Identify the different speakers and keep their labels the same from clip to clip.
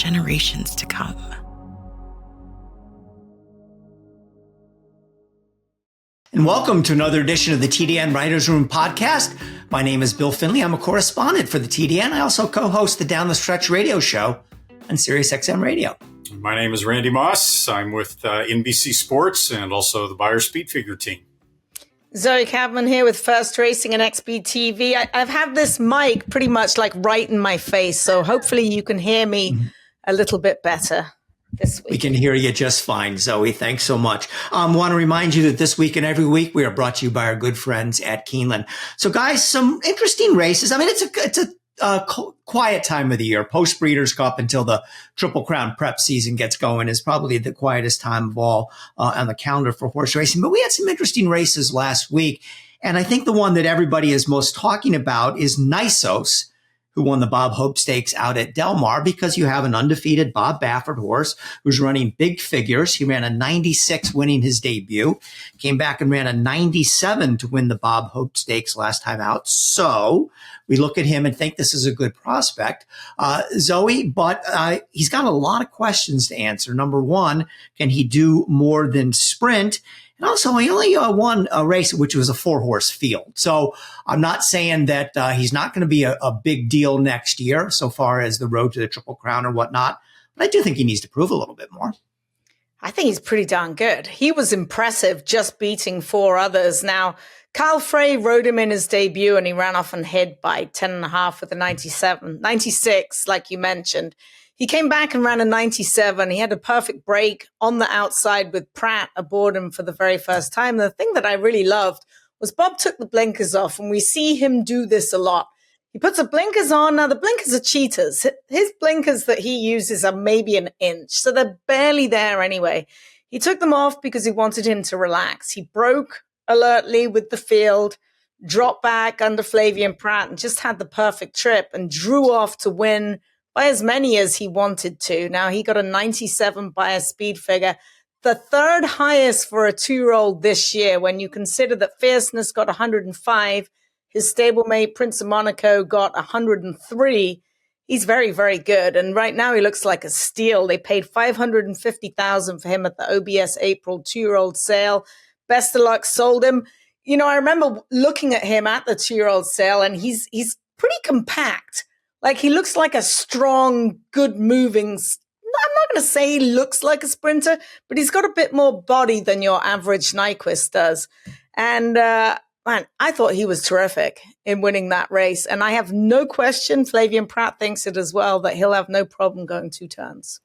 Speaker 1: generations to come.
Speaker 2: And welcome to another edition of the TDN Writers Room podcast. My name is Bill Finley. I'm a correspondent for the TDN. I also co-host the Down the Stretch radio show on SiriusXM Radio.
Speaker 3: My name is Randy Moss. I'm with NBC Sports and also the Buyer Speed Figure team.
Speaker 4: Zoe Cadman here with First Racing and XBTV. I've had this mic pretty much like right in my face, so hopefully you can hear me a little bit better this week.
Speaker 2: We can hear you just fine, Zoe. Thanks so much. Want to remind you that this week and every week we are brought to you by our good friends at Keeneland. So, guys, some interesting races. I mean, it's a quiet time of the year. Post Breeders' Cup until the Triple Crown prep season gets going is probably the quietest time of all on the calendar for horse racing. But we had some interesting races last week, and I think the one that everybody is most talking about is Nysos, who won the Bob Hope Stakes out at Del Mar, because you have an undefeated Bob Baffert horse who's running big figures. He ran a 96 winning his debut, came back and ran a 97 to win the Bob Hope Stakes last time out. So we look at him and think this is a good prospect, Zoe, but he's got a lot of questions to answer. Number one, can he do more than sprint? And also, he only won a race, which was a 4-horse field. So I'm not saying that he's not going to be a big deal next year so far as the road to the Triple Crown or whatnot. But I do think he needs to prove a little bit more.
Speaker 4: I think he's pretty darn good. He was impressive just beating 4 others. Now, Kyle Frey rode him in his debut and he ran off and hid by 10.5 with a 96, like you mentioned. He came back and ran a 97. He had a perfect break on the outside with Pratt aboard him for the very first time. The thing that I really loved was Bob took the blinkers off, and we see him do this a lot. He puts the blinkers on. Now, the blinkers are cheaters. His blinkers that he uses are maybe an inch, so they're barely there anyway. He took them off because he wanted him to relax. He broke alertly with the field, dropped back under Flavian Pratt, and just had the perfect trip and drew off to win by as many as he wanted to. Now, he got a 97 by a speed figure, the third highest for a 2-year-old this year when you consider that Fierceness got 105, his stablemate Prince of Monaco got 103. He's very, very good. And right now he looks like a steal. They paid $550,000 for him at the OBS April 2-year-old sale. Best of Luck sold him. You know, I remember looking at him at the 2-year-old sale, and he's pretty compact. Like, he looks like a strong, good-moving, I'm not going to say he looks like a sprinter, but he's got a bit more body than your average Nyquist does. And, man, I thought he was terrific in winning that race. And I have no question, Flavian Pratt thinks it as well, that he'll have no problem going 2 turns.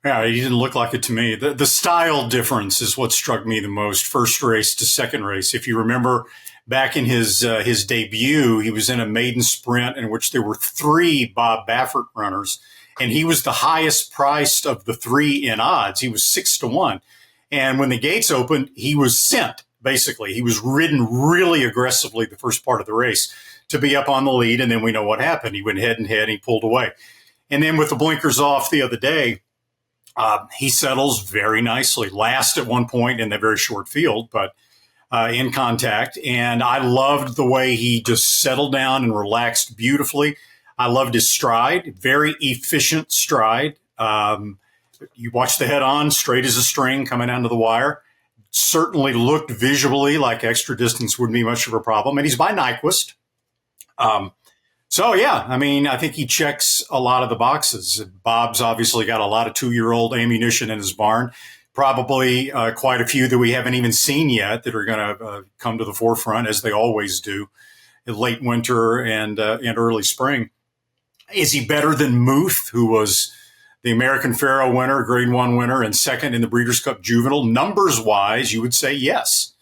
Speaker 3: Yeah, he didn't look like it to me. The style difference is what struck me the most, first race to second race. If you remember, back in his debut, he was in a maiden sprint in which there were 3 Bob Baffert runners, and he was the highest priced of the 3 in odds. He was 6-1. And when the gates opened, he was sent, basically. He was ridden really aggressively the first part of the race to be up on the lead, and then we know what happened. He went head and head, and he pulled away. And then with the blinkers off the other day, he settles very nicely. Last at one point in the very short field, but in contact. And I loved the way he just settled down and relaxed beautifully. I loved his stride, very efficient stride. You watch the head on, straight as a string coming down to the wire. Certainly looked visually like extra distance wouldn't be much of a problem. And he's by Nyquist. So, yeah, I mean, I think he checks a lot of the boxes. Bob's obviously got a lot of 2-year-old ammunition in his barn, probably quite a few that we haven't even seen yet that are going to come to the forefront, as they always do, in late winter and early spring. Is he better than Muth, who was the American Pharoah winner, Grade 1 winner, and second in the Breeders' Cup Juvenile? Numbers-wise, you would say yes.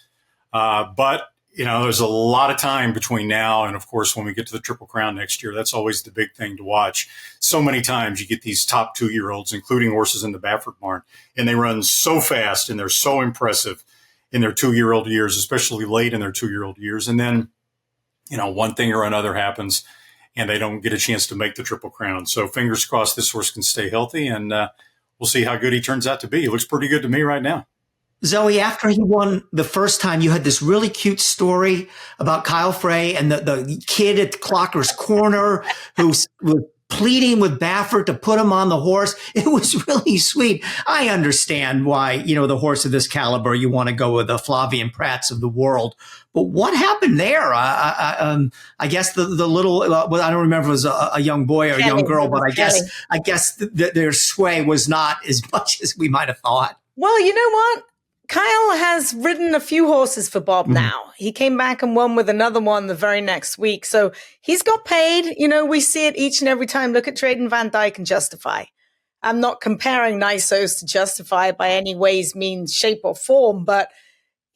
Speaker 3: But you know, there's a lot of time between now and, of course, when we get to the Triple Crown next year. That's always the big thing to watch. So many times you get these top 2-year-olds, including horses in the Baffert barn, and they run so fast and they're so impressive in their 2-year-old years, especially late in their 2-year-old years. And then, you know, one thing or another happens and they don't get a chance to make the Triple Crown. So fingers crossed this horse can stay healthy, and we'll see how good he turns out to be. He looks pretty good to me right now.
Speaker 2: Zoe, after he won the first time, you had this really cute story about Kyle Frey and the kid at Clocker's Corner who was pleading with Baffert to put him on the horse. It was really sweet. I understand why, the horse of this caliber, you want to go with the Flavian Pratts of the world. But what happened there? I guess the little, I don't remember if it was a young boy or a young girl, but I guess their sway was not as much as we might have thought.
Speaker 4: Well, you know what? Kyle has ridden a few horses for Bob now. He came back and won with another one the very next week. So he's got paid. We see it each and every time. Look at Drayden Van Dyke and Justify. I'm not comparing Nysos to Justify by any ways, means, shape, or form, but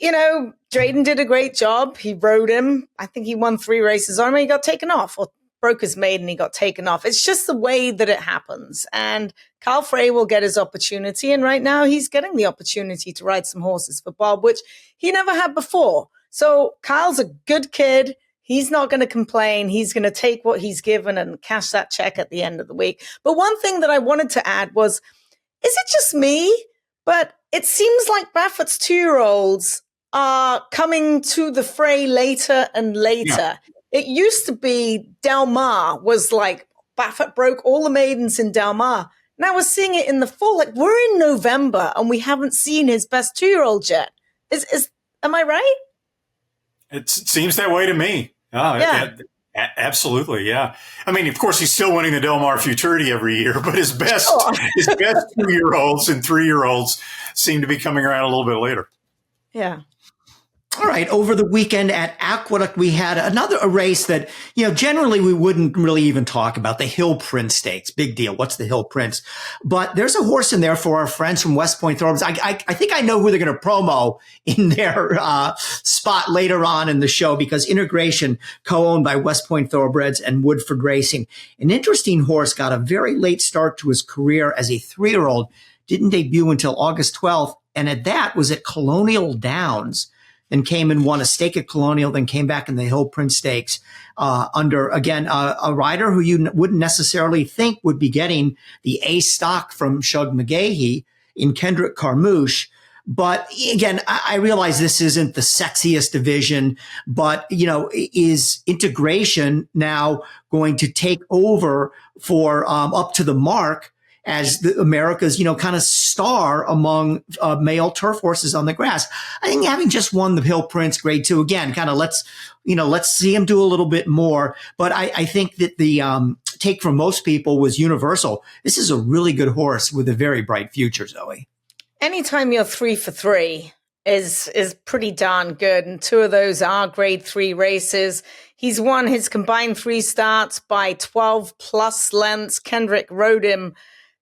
Speaker 4: Drayden did a great job. He rode him. I think he won 3 races on him. He got taken off, or broke his maiden and he got taken off. It's just the way that it happens. And Kyle Frey will get his opportunity. And right now he's getting the opportunity to ride some horses for Bob, which he never had before. So Kyle's a good kid. He's not going to complain. He's going to take what he's given and cash that check at the end of the week. But one thing that I wanted to add was, is it just me? But it seems like Baffert's 2-year-olds are coming to the fray later and later. Yeah. It used to be Del Mar was like, Baffert broke all the maidens in Del Mar. Now we're seeing it in the fall. Like, we're in November and we haven't seen his best 2-year-old yet. Am I right?
Speaker 3: It seems that way to me. Oh, yeah. Absolutely, yeah. I mean, of course, he's still winning the Del Mar Futurity every year, but his best 2-year-olds and 3-year-olds seem to be coming around a little bit later.
Speaker 4: Yeah.
Speaker 2: All right. Over the weekend at Aqueduct, we had a race that, generally we wouldn't really even talk about, the Hill Prince Stakes. Big deal. What's the Hill Prince? But there's a horse in there for our friends from West Point Thoroughbreds. I think I know who they're going to promo in their spot later on in the show, because Integration, co-owned by West Point Thoroughbreds and Woodford Racing. An interesting horse, got a very late start to his career as a 3-year-old, didn't debut until August 12th. And at that was at Colonial Downs. Then came and won a stake at Colonial, then came back in the Hill Prince Stakes under, again, a rider who you wouldn't necessarily think would be getting the A stock from Shug McGahee in Kendrick Carmouche. But again, I realize this isn't the sexiest division, but, is Integration now going to take over for Up to the Mark as America's, kind of star among male turf horses on the grass? I think having just won the Hill Prince Grade 2, again, kind of let's see him do a little bit more. But I think that the take from most people was Universal. This is a really good horse with a very bright future, Zoe.
Speaker 4: Anytime you're 3 for 3 is pretty darn good. And 2 of those are Grade 3 races. He's won his combined 3 starts by 12 plus lengths. Kendrick rode him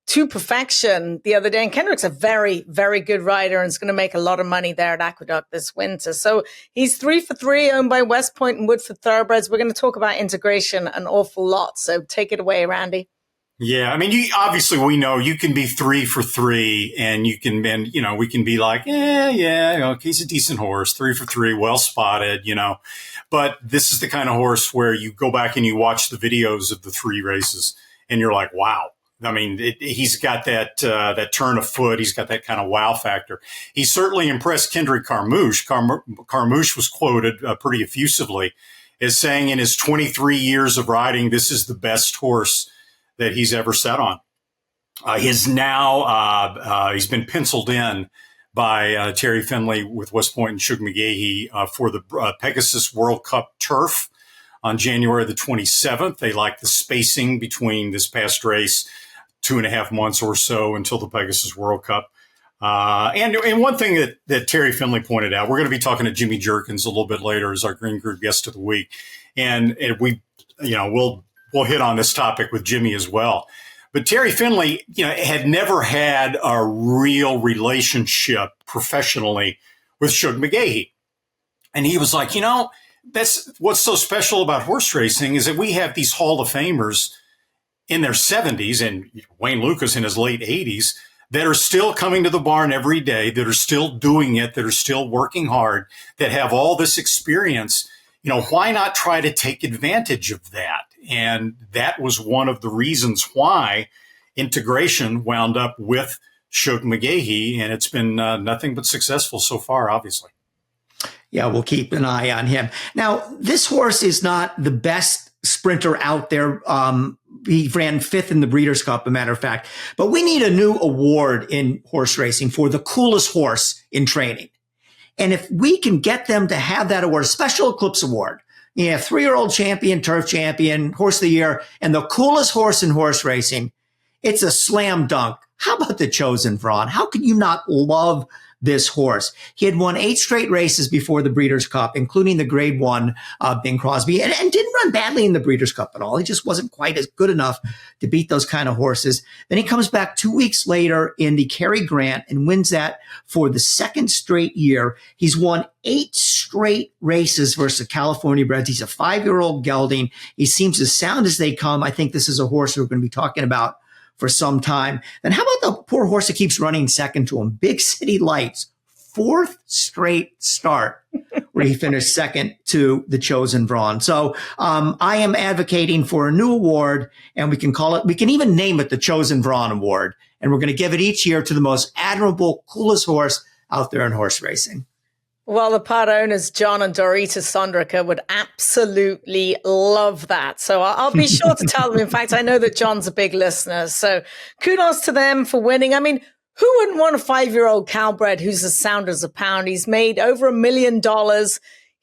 Speaker 4: to perfection the other day. And Kendrick's a very, very good rider and is going to make a lot of money there at Aqueduct this winter. So he's 3 for 3, owned by West Point and Woodford Thoroughbreds. We're going to talk about Integration an awful lot. So take it away, Randy.
Speaker 3: Yeah. I mean, obviously we know you can be 3 for 3 and we can be like, he's a decent horse, 3 for 3, well spotted, but this is the kind of horse where you go back and you watch the videos of the 3 races and you're like, wow. I mean, he's got that turn of foot. He's got that kind of wow factor. He certainly impressed Kendrick Carmouche. Carmouche was quoted pretty effusively as saying in his 23 years of riding, this is the best horse that he's ever sat on. He's been penciled in by Terry Finley with West Point and Shug McGahee for the Pegasus World Cup Turf on January the 27th. They like the spacing between this past race, 2.5 months or so until the Pegasus World Cup. And one thing that Terry Finley pointed out, we're going to be talking to Jimmy Jerkens a little bit later as our Green Group guest of the week. And we'll hit on this topic with Jimmy as well. But Terry Finley, had never had a real relationship professionally with Shug McGahee. And he was like, that's what's so special about horse racing is that we have these Hall of Famers in their 70s and Wayne Lucas in his late 80s that are still coming to the barn every day, that are still doing it, that are still working hard, that have all this experience. Why not try to take advantage of that? And that was one of the reasons why Integration wound up with Shug McGahee, and it's been nothing but successful so far, obviously.
Speaker 2: Yeah, we'll keep an eye on him. Now, this horse is not the best sprinter out there he ran 5th in the Breeders' Cup, a matter of fact. But we need a new award in horse racing for the coolest horse in training. And if we can get them to have that award, Special Eclipse Award, 3-year-old champion, turf champion, horse of the year, and the coolest horse in horse racing, it's a slam dunk. How about the Chosen Vron? How can you not love this horse? He had won 8 straight races before the Breeders' Cup, including the Grade 1 Bing Crosby, and didn't run badly in the Breeders' Cup at all. He just wasn't quite as good enough to beat those kind of horses. Then he comes back 2 weeks later in the Cary Grant and wins that for the 2nd straight year. He's won 8 straight races versus California breds. He's a 5-year-old gelding. He seems as sound as they come. I think this is a horse we're going to be talking about for some time. Then how about the poor horse that keeps running second to him? Big City Lights, 4th straight start where he finished second to the Chosen Vron. So I am advocating for a new award, and we can even name it the Chosen Vron Award. And we're going to give it each year to the most admirable, coolest horse out there in horse racing.
Speaker 4: Well, the part owners, John and Dorita Sondrica, would absolutely love that. So I'll be sure to tell them. In fact, I know that John's a big listener. So kudos to them for winning. I mean, who wouldn't want a 5-year-old Calbred who's as sound as a pound? He's made over $1 million.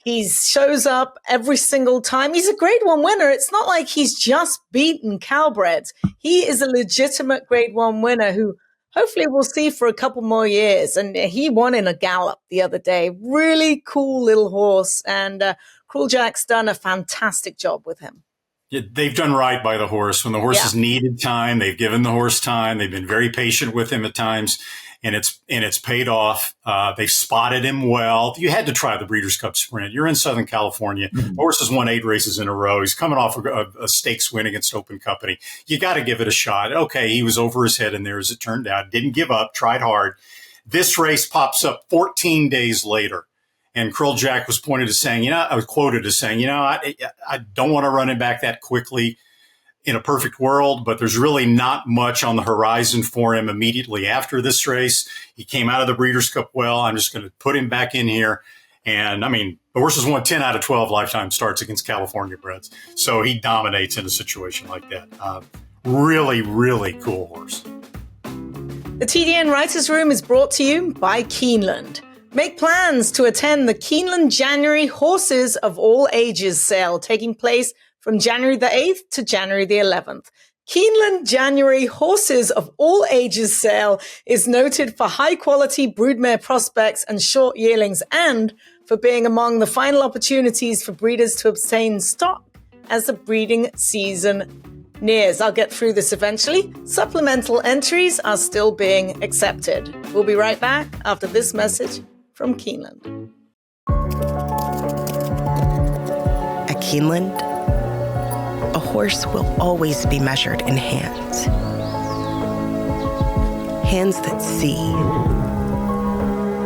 Speaker 4: He shows up every single time. He's a Grade 1 winner. It's not like he's just beaten Calbreds. He is a legitimate Grade 1 winner who hopefully we'll see for a couple more years. And he won in a gallop the other day. Really cool little horse. And Cruel Jack's done a fantastic job with him.
Speaker 3: Yeah, they've done right by the horse. When the horse has needed time, they've given the horse time. They've been very patient with him at times, and it's paid off. They've spotted him well. You had to try the Breeders' Cup Sprint. You're in Southern California. The horse has won 8 races in a row. He's coming off a stakes win against Open Company. You got to give it a shot. Okay, he was over his head in there, as it turned out. Didn't give up. Tried hard. This race pops up 14 days later. And Cruel Jack was quoted as saying, I don't want to run him back that quickly in a perfect world, but there's really not much on the horizon for him immediately after this race. He came out of the Breeders' Cup well. I'm just going to put him back in here. And, I mean, the horse has won 10 out of 12 lifetime starts against California breds. So he dominates in a situation like that. Really, really cool horse.
Speaker 4: The TDN Writers' Room is brought to you by Keeneland. Make plans to attend the Keeneland January Horses of All Ages sale, taking place from January the 8th to January the 11th. Keeneland January Horses of All Ages sale is noted for high-quality broodmare prospects and short yearlings, and for being among the final opportunities for breeders to obtain stock as the breeding season nears. I'll get through this eventually. Supplemental entries are still being accepted. We'll be right back after this message from Keeneland.
Speaker 1: At Keeneland, a horse will always be measured in hands. Hands that see,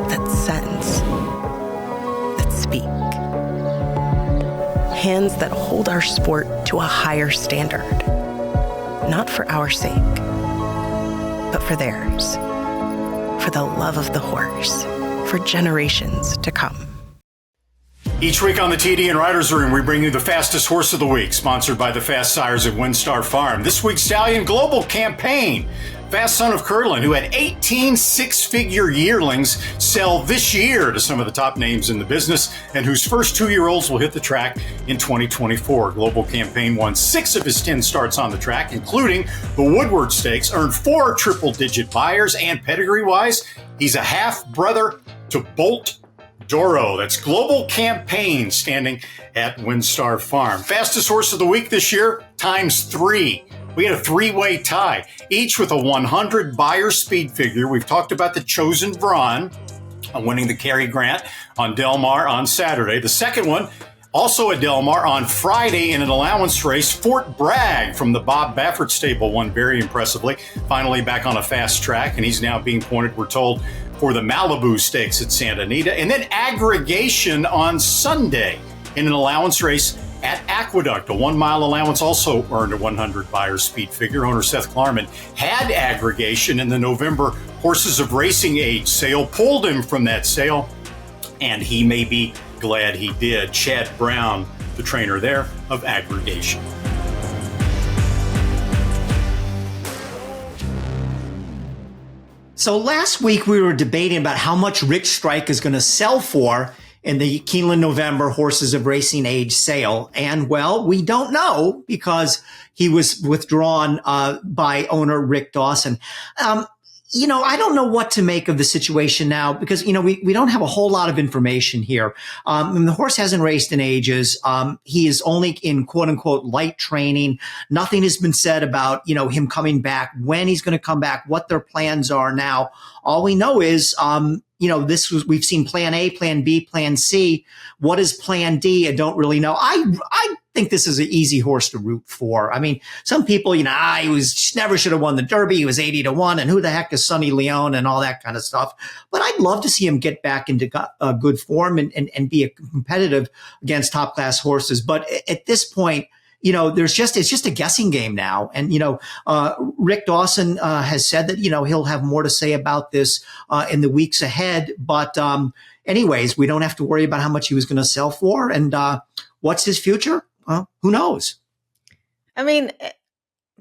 Speaker 1: that sense, that speak. Hands that hold our sport to a higher standard. Not for our sake, but for theirs. For the love of the horse. For generations to come.
Speaker 3: Each week on the TDN Writers' Room, we bring you the fastest horse of the week, sponsored by the Fast Sires at WinStar Farm. This week's Stallion Global Campaign. Fast son of Curlin, who had 18 six-figure yearlings sell this year to some of the top names in the business, and whose first 2-year-olds will hit the track in 2024. Global Campaign won 6 of his 10 starts on the track, including the Woodward Stakes, earned 4 triple-digit buyers, and pedigree-wise, he's a half-brother to Bolt Doro. That's Global Campaign, standing at WinStar Farm. Fastest horse of the week this year, ×3. We had a 3-way tie, each with a 100 buyer speed figure. We've talked about the Chosen Vron winning the Cary Grant on Del Mar on Saturday. The second one, also at Del Mar on Friday in an allowance race. Fort Bragg from the Bob Baffert stable won very impressively. Finally back on a fast track, and he's now being pointed, we're told, for the Malibu Stakes at Santa Anita. And then Aggregation on Sunday in an allowance race at Aqueduct. A 1-mile allowance also earned a 100 buyer speed figure. Owner Seth Klarman had Aggregation in the November Horses of Racing Age sale, pulled him from that sale, and he may be glad he did. Chad Brown, the trainer there of Aggregation.
Speaker 2: So last week we were debating about how much Rich Strike is going to sell for in the Keeneland November Horses of Racing Age sale. And well, we don't know because he was withdrawn by owner Rick Dawson. I don't know what to make of the situation now because, we don't have a whole lot of information here. And the horse hasn't raced in ages. He is only in quote unquote light training. Nothing has been said about, him coming back, when he's going to come back, what their plans are now. All we know is, we've seen plan A, plan B, plan C. What is plan D? I don't really know. I think this is an easy horse to root for. I mean, some people, he never should have won the Derby. He was 80-1 and who the heck is Sonny Leone and all that kind of stuff. But I'd love to see him get back into good form and be competitive against top class horses. But at this point, it's just a guessing game now. And, Rick Dawson has said that, he'll have more to say about this in the weeks ahead. But anyways, we don't have to worry about how much he was going to sell for. And what's his future? Well, who knows?
Speaker 4: I mean,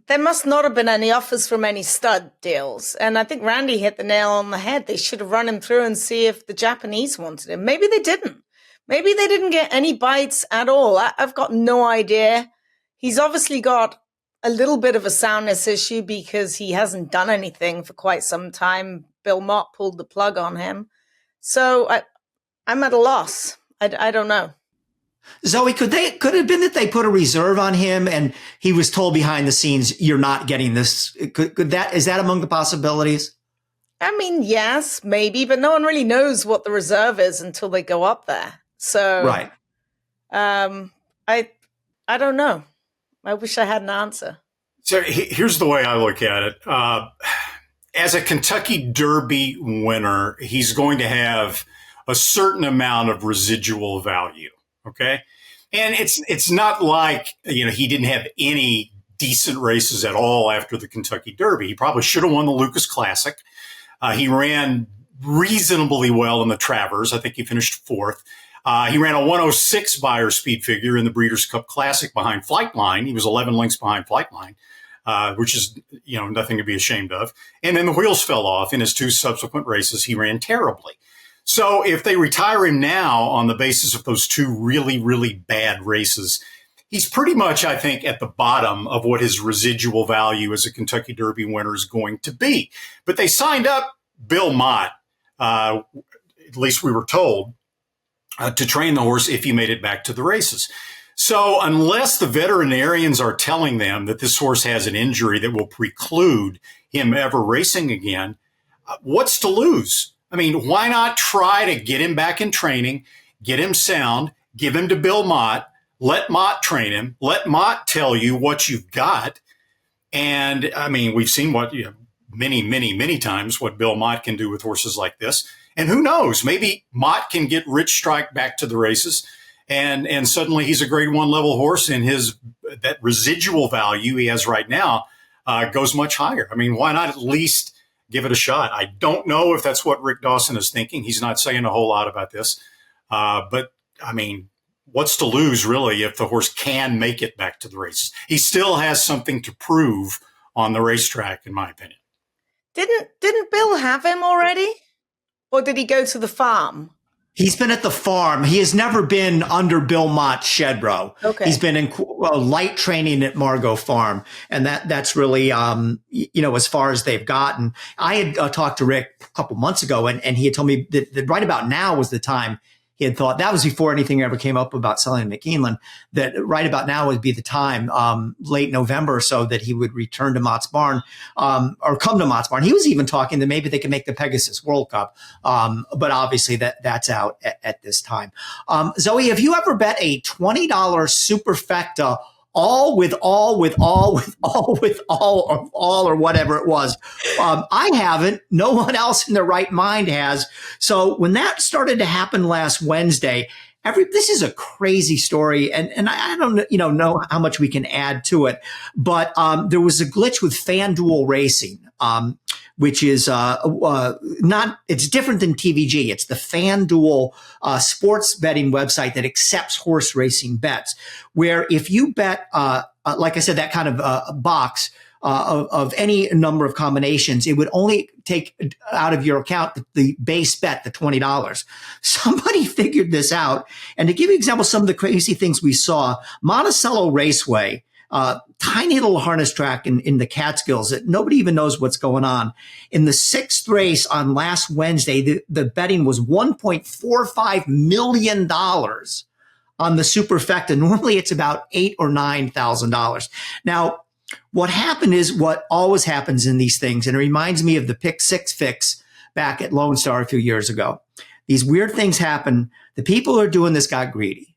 Speaker 4: there must not have been any offers from any stud deals. And I think Randy hit the nail on the head. They should have run him through and see if the Japanese wanted him. Maybe they didn't. Maybe they didn't get any bites at all. I've got no idea. He's obviously got a little bit of a soundness issue because he hasn't done anything for quite some time. Bill Mott pulled the plug on him. So I'm at a loss. I don't know.
Speaker 2: Zoe, could it have been that they put a reserve on him and he was told behind the scenes, you're not getting this? Is that among the possibilities?
Speaker 4: I mean, yes, maybe, but no one really knows what the reserve is until they go up there. So,
Speaker 2: right.
Speaker 4: I don't know. I wish I had an answer.
Speaker 3: So here's the way I look at it. As a Kentucky Derby winner, he's going to have a certain amount of residual value. Okay. And it's not like, he didn't have any decent races at all after the Kentucky Derby. He probably should have won the Lucas Classic. He ran reasonably well in the Travers. I think he finished fourth. He ran a 106 Beyer speed figure in the Breeders' Cup Classic behind Flightline. He was 11 lengths behind Flightline, which is, nothing to be ashamed of. And then the wheels fell off in his two subsequent races. He ran terribly. So if they retire him now on the basis of those two really, really bad races, he's pretty much, I think, at the bottom of what his residual value as a Kentucky Derby winner is going to be. But they signed up Bill Mott, at least we were told, to train the horse if he made it back to the races. So unless the veterinarians are telling them that this horse has an injury that will preclude him ever racing again, what's to lose? I mean, why not try to get him back in training, get him sound, give him to Bill Mott, let Mott train him, let Mott tell you what you've got. And I mean, we've seen many times what Bill Mott can do with horses like this. And who knows, maybe Mott can get Rich Strike back to the races and suddenly he's a grade 1 level horse and that residual value he has right now goes much higher. I mean, why not at least give it a shot? I don't know if that's what Rick Dawson is thinking. He's not saying a whole lot about this. But I mean, what's to lose really if the horse can make it back to the races? He still has something to prove on the racetrack, in my opinion.
Speaker 4: Didn't Bill have him already? Or did he go to the farm?
Speaker 2: He's been at the farm. He has never been under Bill Mott's shed row. Okay. He's been in light training at Margot Farm. And that's really, as far as they've gotten. I had talked to Rick a couple months ago and he had told me that right about now was the time he had thought. That was before anything ever came up about selling him at Keeneland, that right about now would be the time, late November or so, that he would return to Mott's Barn, or come to Mott's Barn. He was even talking that maybe they could make the Pegasus World Cup. But obviously that's out at this time. Zoe, have you ever bet a $20 Superfecta all or whatever it was? I haven't. No one else in their right mind has. So when that started to happen last Wednesday, this is a crazy story, and I don't know how much we can add to it, but there was a glitch with FanDuel Racing, which is it's different than TVG. It's the FanDuel sports betting website that accepts horse racing bets, where if you bet, like I said, that kind of box, of any number of combinations, it would only take out of your account the base bet, the $20. Somebody figured this out. And to give you an example, some of the crazy things we saw, Monticello Raceway, tiny little harness track in the Catskills that nobody even knows what's going on. In the sixth race on last Wednesday, the betting was $1.45 million on the Superfecta. Normally it's about $8,000 or $9,000. Now, what happened is what always happens in these things, and it reminds me of the pick six fix back at Lone Star a few years ago. These weird things happen. The people who are doing this got greedy.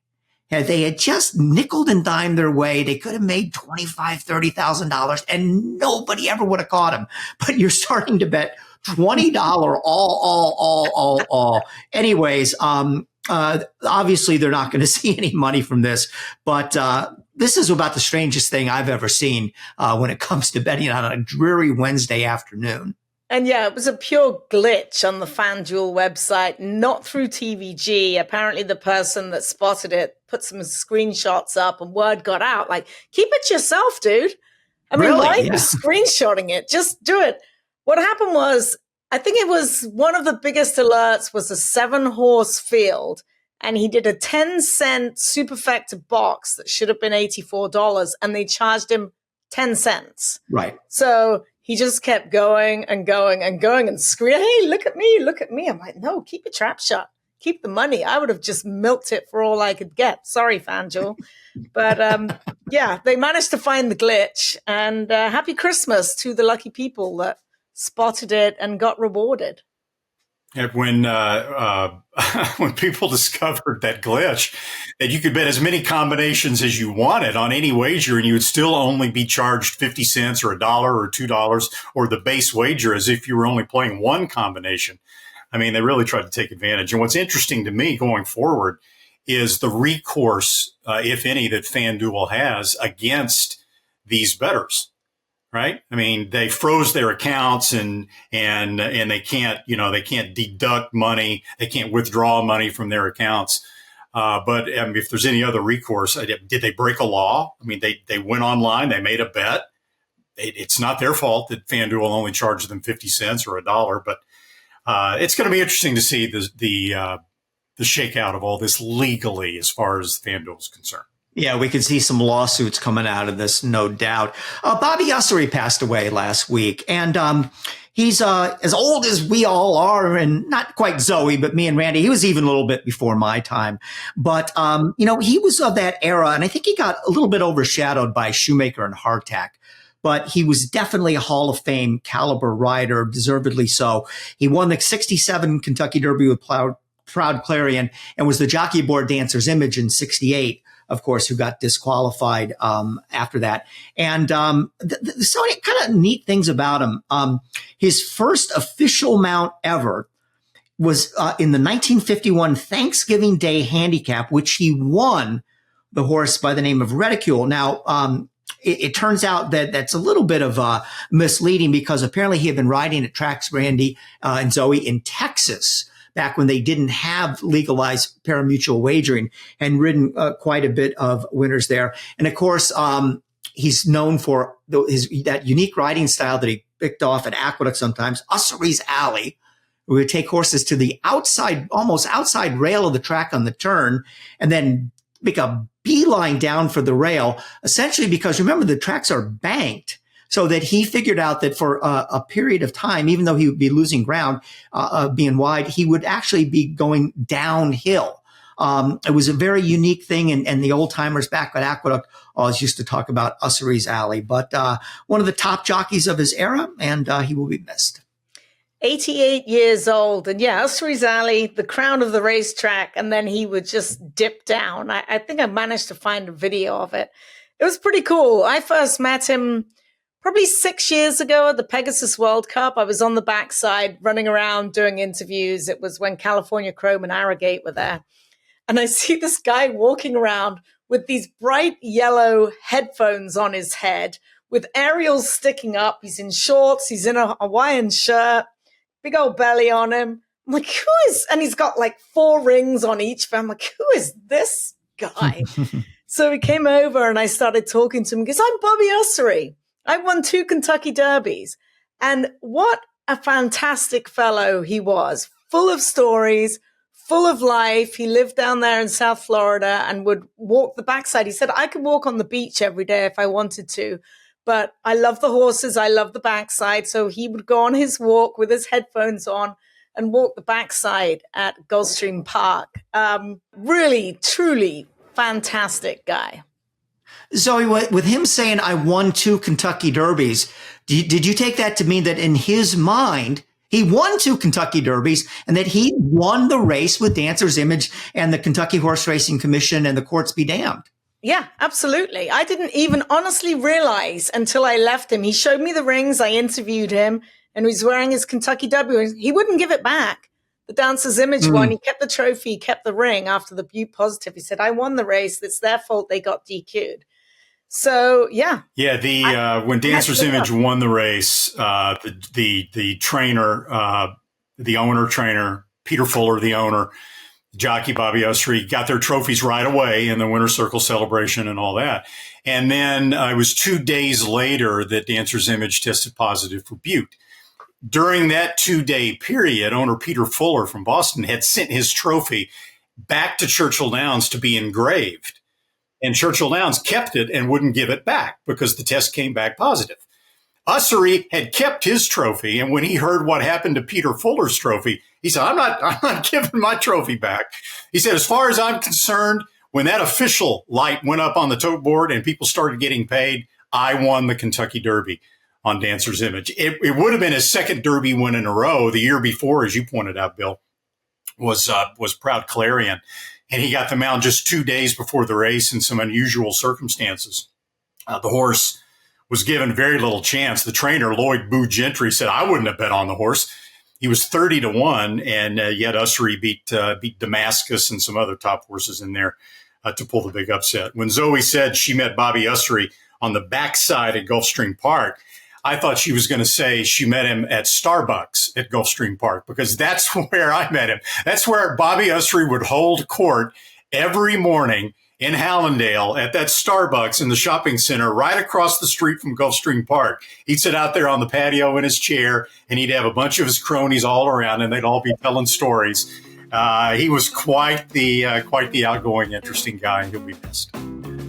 Speaker 2: Had they had just nickeled and dimed their way, they could have made $25,000, $30,000, and nobody ever would have caught them. But you're starting to bet $20 all. Anyways, obviously they're not going to see any money from this, but this is about the strangest thing I've ever seen when it comes to betting on a dreary Wednesday afternoon.
Speaker 4: And yeah, it was a pure glitch on the FanDuel website, not through TVG. Apparently the person that spotted it put some screenshots up and word got out. Like, keep it yourself, dude. I mean,
Speaker 2: Really?
Speaker 4: why are you
Speaker 2: Yeah.
Speaker 4: screenshotting it? Just do it. What happened was, I think it was one of the biggest alerts was a 7-horse field. And he did a 10-cent Superfecta box that should have been $84, and they charged him 10 cents.
Speaker 2: Right.
Speaker 4: So he just kept going and going and going and screaming, hey, look at me, look at me. I'm like, no, keep your trap shut. Keep the money. I would have just milked it for all I could get. Sorry, FanDuel. But yeah, they managed to find the glitch. And happy Christmas to the lucky people that spotted it and got rewarded.
Speaker 3: And when people discovered that glitch, that you could bet as many combinations as you wanted on any wager, and you would still only be charged 50 cents or $1 or $2 or the base wager as if you were only playing one combination. I mean, they really tried to take advantage. And what's interesting to me going forward is the recourse, if any, that FanDuel has against these bettors. Right. I mean, they froze their accounts and they can't, they can't deduct money. They can't withdraw money from their accounts. But if there's any other recourse, did they break a law? I mean, they went online, they made a bet. It's not their fault that FanDuel only charged them 50 cents or $1. But it's going to be interesting to see the shakeout of all this legally as far as FanDuel is concerned.
Speaker 2: Yeah, we could see some lawsuits coming out of this, no doubt. Bobby Oser passed away last week, and he's as old as we all are, and not quite Zoe, but me and Randy. He was even a little bit before my time. But, he was of that era, and I think he got a little bit overshadowed by Shoemaker and Hardtack. But he was definitely a Hall of Fame caliber rider, deservedly so. He won the 67 Kentucky Derby with Proud Clarion and was the jockey aboard Dancer's Image in 68. Of course, who got disqualified after that. And so kind of neat things about him. His first official mount ever was in the 1951 Thanksgiving Day Handicap, which he won the horse by the name of Reticule. Now, it turns out that that's a little bit of misleading because apparently he had been riding at tracks, Randy and Zoe, in Texas, back when they didn't have legalized parimutuel wagering, and ridden quite a bit of winners there. And of course, he's known for that unique riding style that he picked off at Aqueduct sometimes, Usery's Alley, where he would take horses to the almost outside rail of the track on the turn, and then make a beeline down for the rail, essentially because remember, the tracks are banked. So that he figured out that for a period of time, even though he would be losing ground, being wide, he would actually be going downhill. It was a very unique thing, and the old timers back at Aqueduct always used to talk about Usery's Alley. But one of the top jockeys of his era, and he will be missed.
Speaker 4: 88 years old. And yeah, Usery's Alley, the crown of the racetrack, and then he would just dip down. I think I managed to find a video of it. It was pretty cool. I first met him probably 6 years ago at the Pegasus World Cup. I was on the backside running around doing interviews. It was when California Chrome and Arrogate were there. And I see this guy walking around with these bright yellow headphones on his head with aerials sticking up. He's in shorts. He's in a Hawaiian shirt, big old belly on him. I'm like, who is, and he's got like 4 rings on each. I'm like, who is this guy? So he came over and I started talking to him. He goes, I'm Bobby Usery. I won 2 Kentucky Derbies. And what a fantastic fellow he was, full of stories, full of life. He lived down there in South Florida and would walk the backside. He said, I could walk on the beach every day if I wanted to, but I love the horses. I love the backside. So he would go on his walk with his headphones on and walk the backside at Gulfstream Park. Really, truly fantastic guy.
Speaker 2: Zoe, with him saying, I won 2 Kentucky Derbies, did you take that to mean that in his mind, he won 2 Kentucky Derbies and that he won the race with Dancer's Image and the Kentucky Horse Racing Commission and the courts be damned?
Speaker 4: Yeah, absolutely. I didn't even honestly realize until I left him. He showed me the rings. I interviewed him and he was wearing his Kentucky Derby. He wouldn't give it back. The Dancer's Image one, he kept the trophy, he kept the ring after the Butte Positive. He said, I won the race. It's their fault they got DQ'd. So, yeah.
Speaker 3: Yeah, when Dancer's Image won the race, the trainer, the owner, Peter Fuller, the owner, jockey Bobby Usry, got their trophies right away in the Winner's Circle celebration and all that. And then it was 2 days later that Dancer's Image tested positive for Butte. During that 2-day period, owner Peter Fuller from Boston had sent his trophy back to Churchill Downs to be engraved. And Churchill Downs kept it and wouldn't give it back because the test came back positive. Ussery had kept his trophy, and when he heard what happened to Peter Fuller's trophy, he said, I'm not giving my trophy back. He said, as far as I'm concerned, when that official light went up on the tote board and people started getting paid, I won the Kentucky Derby on Dancer's Image. It would have been his second Derby win in a row. The year before, as you pointed out, Bill, was Proud Clarion. And he got the mount just 2 days before the race in some unusual circumstances. The horse was given very little chance. The trainer, Lloyd Boo Gentry, said, I wouldn't have bet on the horse. He was 30-1, and yet Ussery beat Damascus and some other top horses in there to pull the big upset. When Zoe said she met Bobby Ussery on the backside at Gulfstream Park, I thought she was going to say she met him at Starbucks at Gulfstream Park, because that's where I met him. That's where Bobby Ussery would hold court every morning in Hallandale at that Starbucks in the shopping center right across the street from Gulfstream Park. He'd sit out there on the patio in his chair, and he'd have a bunch of his cronies all around, and they'd all be telling stories. He was quite the outgoing, interesting guy, and he'll be missed.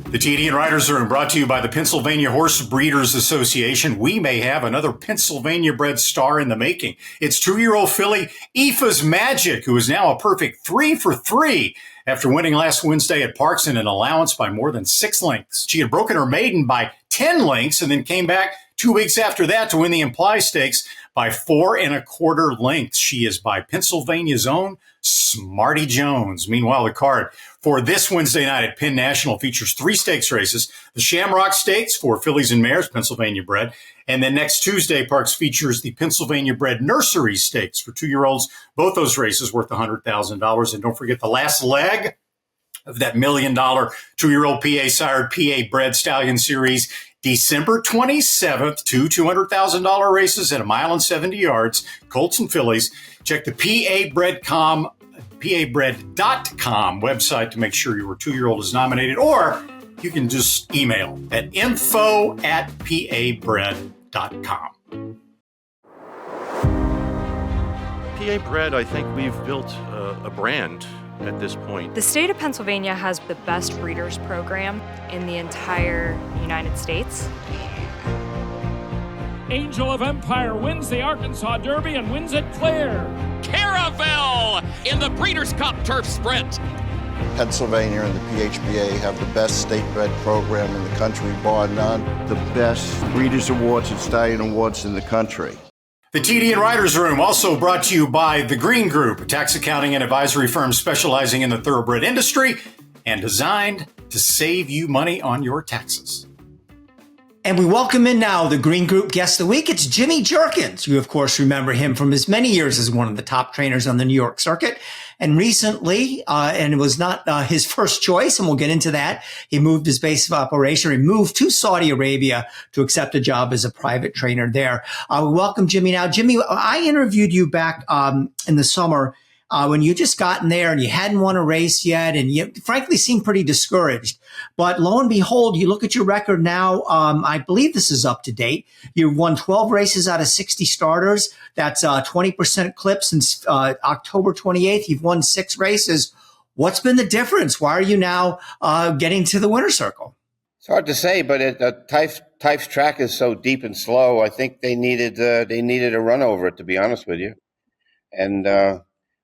Speaker 3: The TDN Writers Room brought to you by the Pennsylvania Horse Breeders Association. We may have another Pennsylvania bred star in the making. It's 2-year-old filly Aoife's Magic, who is now a perfect 3 for 3 after winning last Wednesday at Parks in an allowance by more than 6 lengths. She had broken her maiden by 10 lengths and then came back 2 weeks after that to win the Imply Stakes by 4 1/4 lengths. She is by Pennsylvania's own Smarty Jones. Meanwhile, the card for this Wednesday night at Penn National features 3 stakes races. The Shamrock Stakes for fillies and mares, Pennsylvania bred. And then next Tuesday, Parks features the Pennsylvania bred Nursery Stakes for 2-year-olds. Both those races worth $100,000. And don't forget the last leg of that $1 million 2-year-old PA sired PA bred stallion series, December 27th, 2 $200,000 races at 1 mile and 70 yards, Colts and fillies. Check the PABred.com website to make sure your 2-year-old is nominated, or you can just email at info@pabred.com.
Speaker 5: PA Bred, I think we've built a brand at this point.
Speaker 6: The state of Pennsylvania has the best breeders program in the entire United States.
Speaker 7: Angel of Empire wins the Arkansas Derby and wins it clear.
Speaker 8: Caravel in the Breeders' Cup Turf Sprint.
Speaker 9: Pennsylvania and the PHBA have the best state-bred program in the country, bar none. The best Breeders' Awards and Stallion Awards in the country.
Speaker 3: The TDN Writers Room also brought to you by The Green Group, a tax accounting and advisory firm specializing in the thoroughbred industry and designed to save you money on your taxes.
Speaker 2: And we welcome in now the Green Group guest of the week. It's Jimmy Jerkens. You, of course, remember him from his many years as one of the top trainers on the New York circuit. And recently, and it was not his first choice, and we'll get into that, he moved his base of operation. He moved to Saudi Arabia to accept a job as a private trainer there. We welcome Jimmy now. Jimmy, I interviewed you back in the summer when you just got in there and you hadn't won a race yet, and you frankly seemed pretty discouraged. But lo and behold, you look at your record now. I believe this is up to date. You won 12 races out of 60 starters. That's 20% clip since October 28th. You've won 6 races. What's been the difference? Why are you now getting to the winner's circle?
Speaker 10: It's hard to say, but Taif's track is so deep and slow. I think they needed a run over it, to be honest with you. And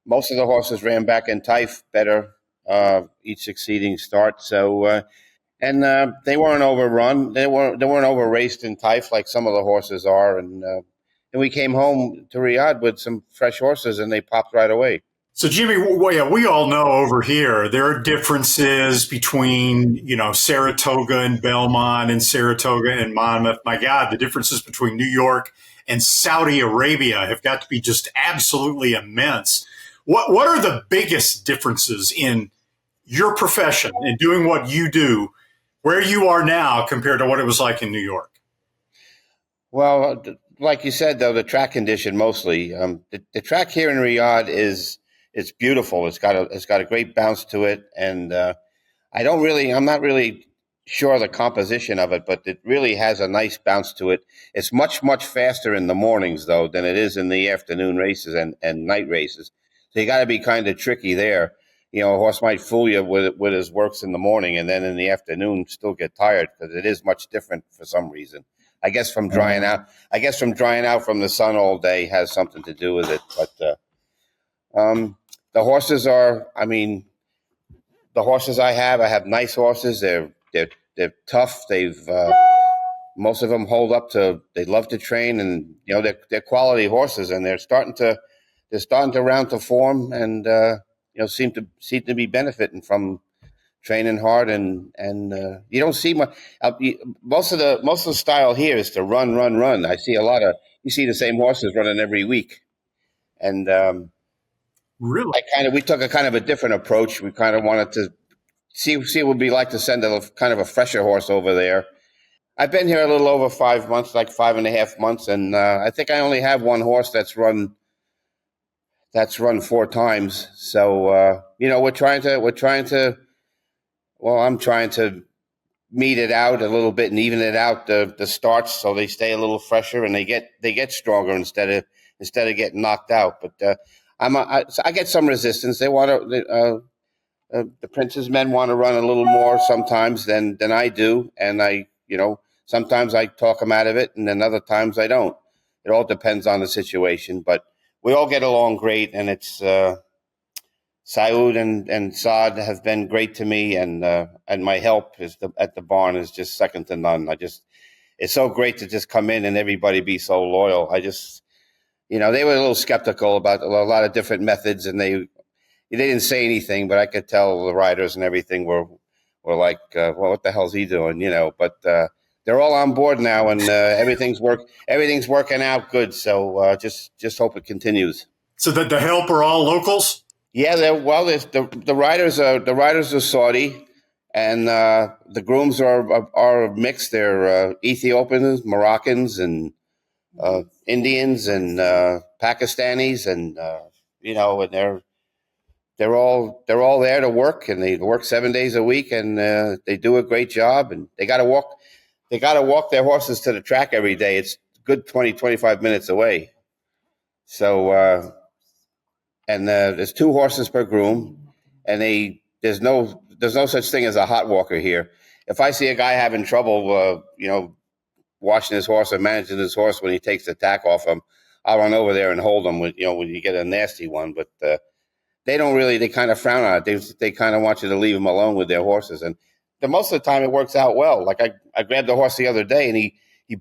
Speaker 10: most of the horses ran back in Taif better each succeeding start. So and they weren't overrun. They weren't over raced in Taif like some of the horses are. And we came home to Riyadh with some fresh horses, and they popped right away.
Speaker 3: So, Jimmy, we all know over here there are differences between, Saratoga and Belmont and Saratoga and Monmouth. My God, the differences between New York and Saudi Arabia have got to be just absolutely immense. What are the biggest differences in your profession and doing what you do, where you are now compared to what it was like in New York?
Speaker 10: Well, like you said, though, the track condition mostly. The track here in Riyadh it's beautiful. It's got a great bounce to it, and I'm not really sure of the composition of it, but it really has a nice bounce to it. It's much, much faster in the mornings though than it is in the afternoon races and night races. So you got to be kind of tricky there. A horse might fool you with his works in the morning, and then in the afternoon still get tired because it is much different for some reason. I guess from drying out from the sun all day has something to do with it, but. The horses are, the horses I have nice horses. They're tough. Most of them hold up they love to train, and, they're quality horses, and they're starting to round to form, and, seem to be benefiting from training hard, and you don't see much. Most of the style here is to run. I see you see the same horses running every week, and,
Speaker 3: really?
Speaker 10: We took a kind of a different approach. We kind of wanted to see what it would be like to send a kind of a fresher horse over there. I've been here a little over 5 months, like 5.5 months, and I think I only have one horse that's run 4 times. So I'm trying to meet it out a little bit and even it out the starts so they stay a little fresher and they get stronger instead of getting knocked out. But I get some resistance. They want to. The Prince's men want to run a little more sometimes than I do, and sometimes I talk them out of it, and then other times I don't. It all depends on the situation, but we all get along great, and it's Saud and Saad have been great to me, and my help at the barn is just second to none. It's so great to just come in and everybody be so loyal. They were a little skeptical about a lot of different methods, and they didn't say anything, but I could tell the riders and everything were like, well, what the hell's he doing? But they're all on board now, and everything's working out good. So just hope it continues.
Speaker 3: So that the help are all locals?
Speaker 10: Yeah, the riders are Saudi, and the grooms are mixed. They're Ethiopians, Moroccans, and Indians and Pakistanis, and and they're all there to work, and they work 7 days a week, and they do a great job, and they got to walk their horses to the track every day. It's a good 20-25 minutes away. So and there's 2 horses per groom, and there's no such thing as a hot walker here. If I see a guy having trouble watching his horse or managing his horse when he takes the tack off him, I'll run over there and hold him when you get a nasty one. But they don't really, they kind of frown on it. They kind of want you to leave them alone with their horses. And most of the time it works out well. Like I grabbed a horse the other day and he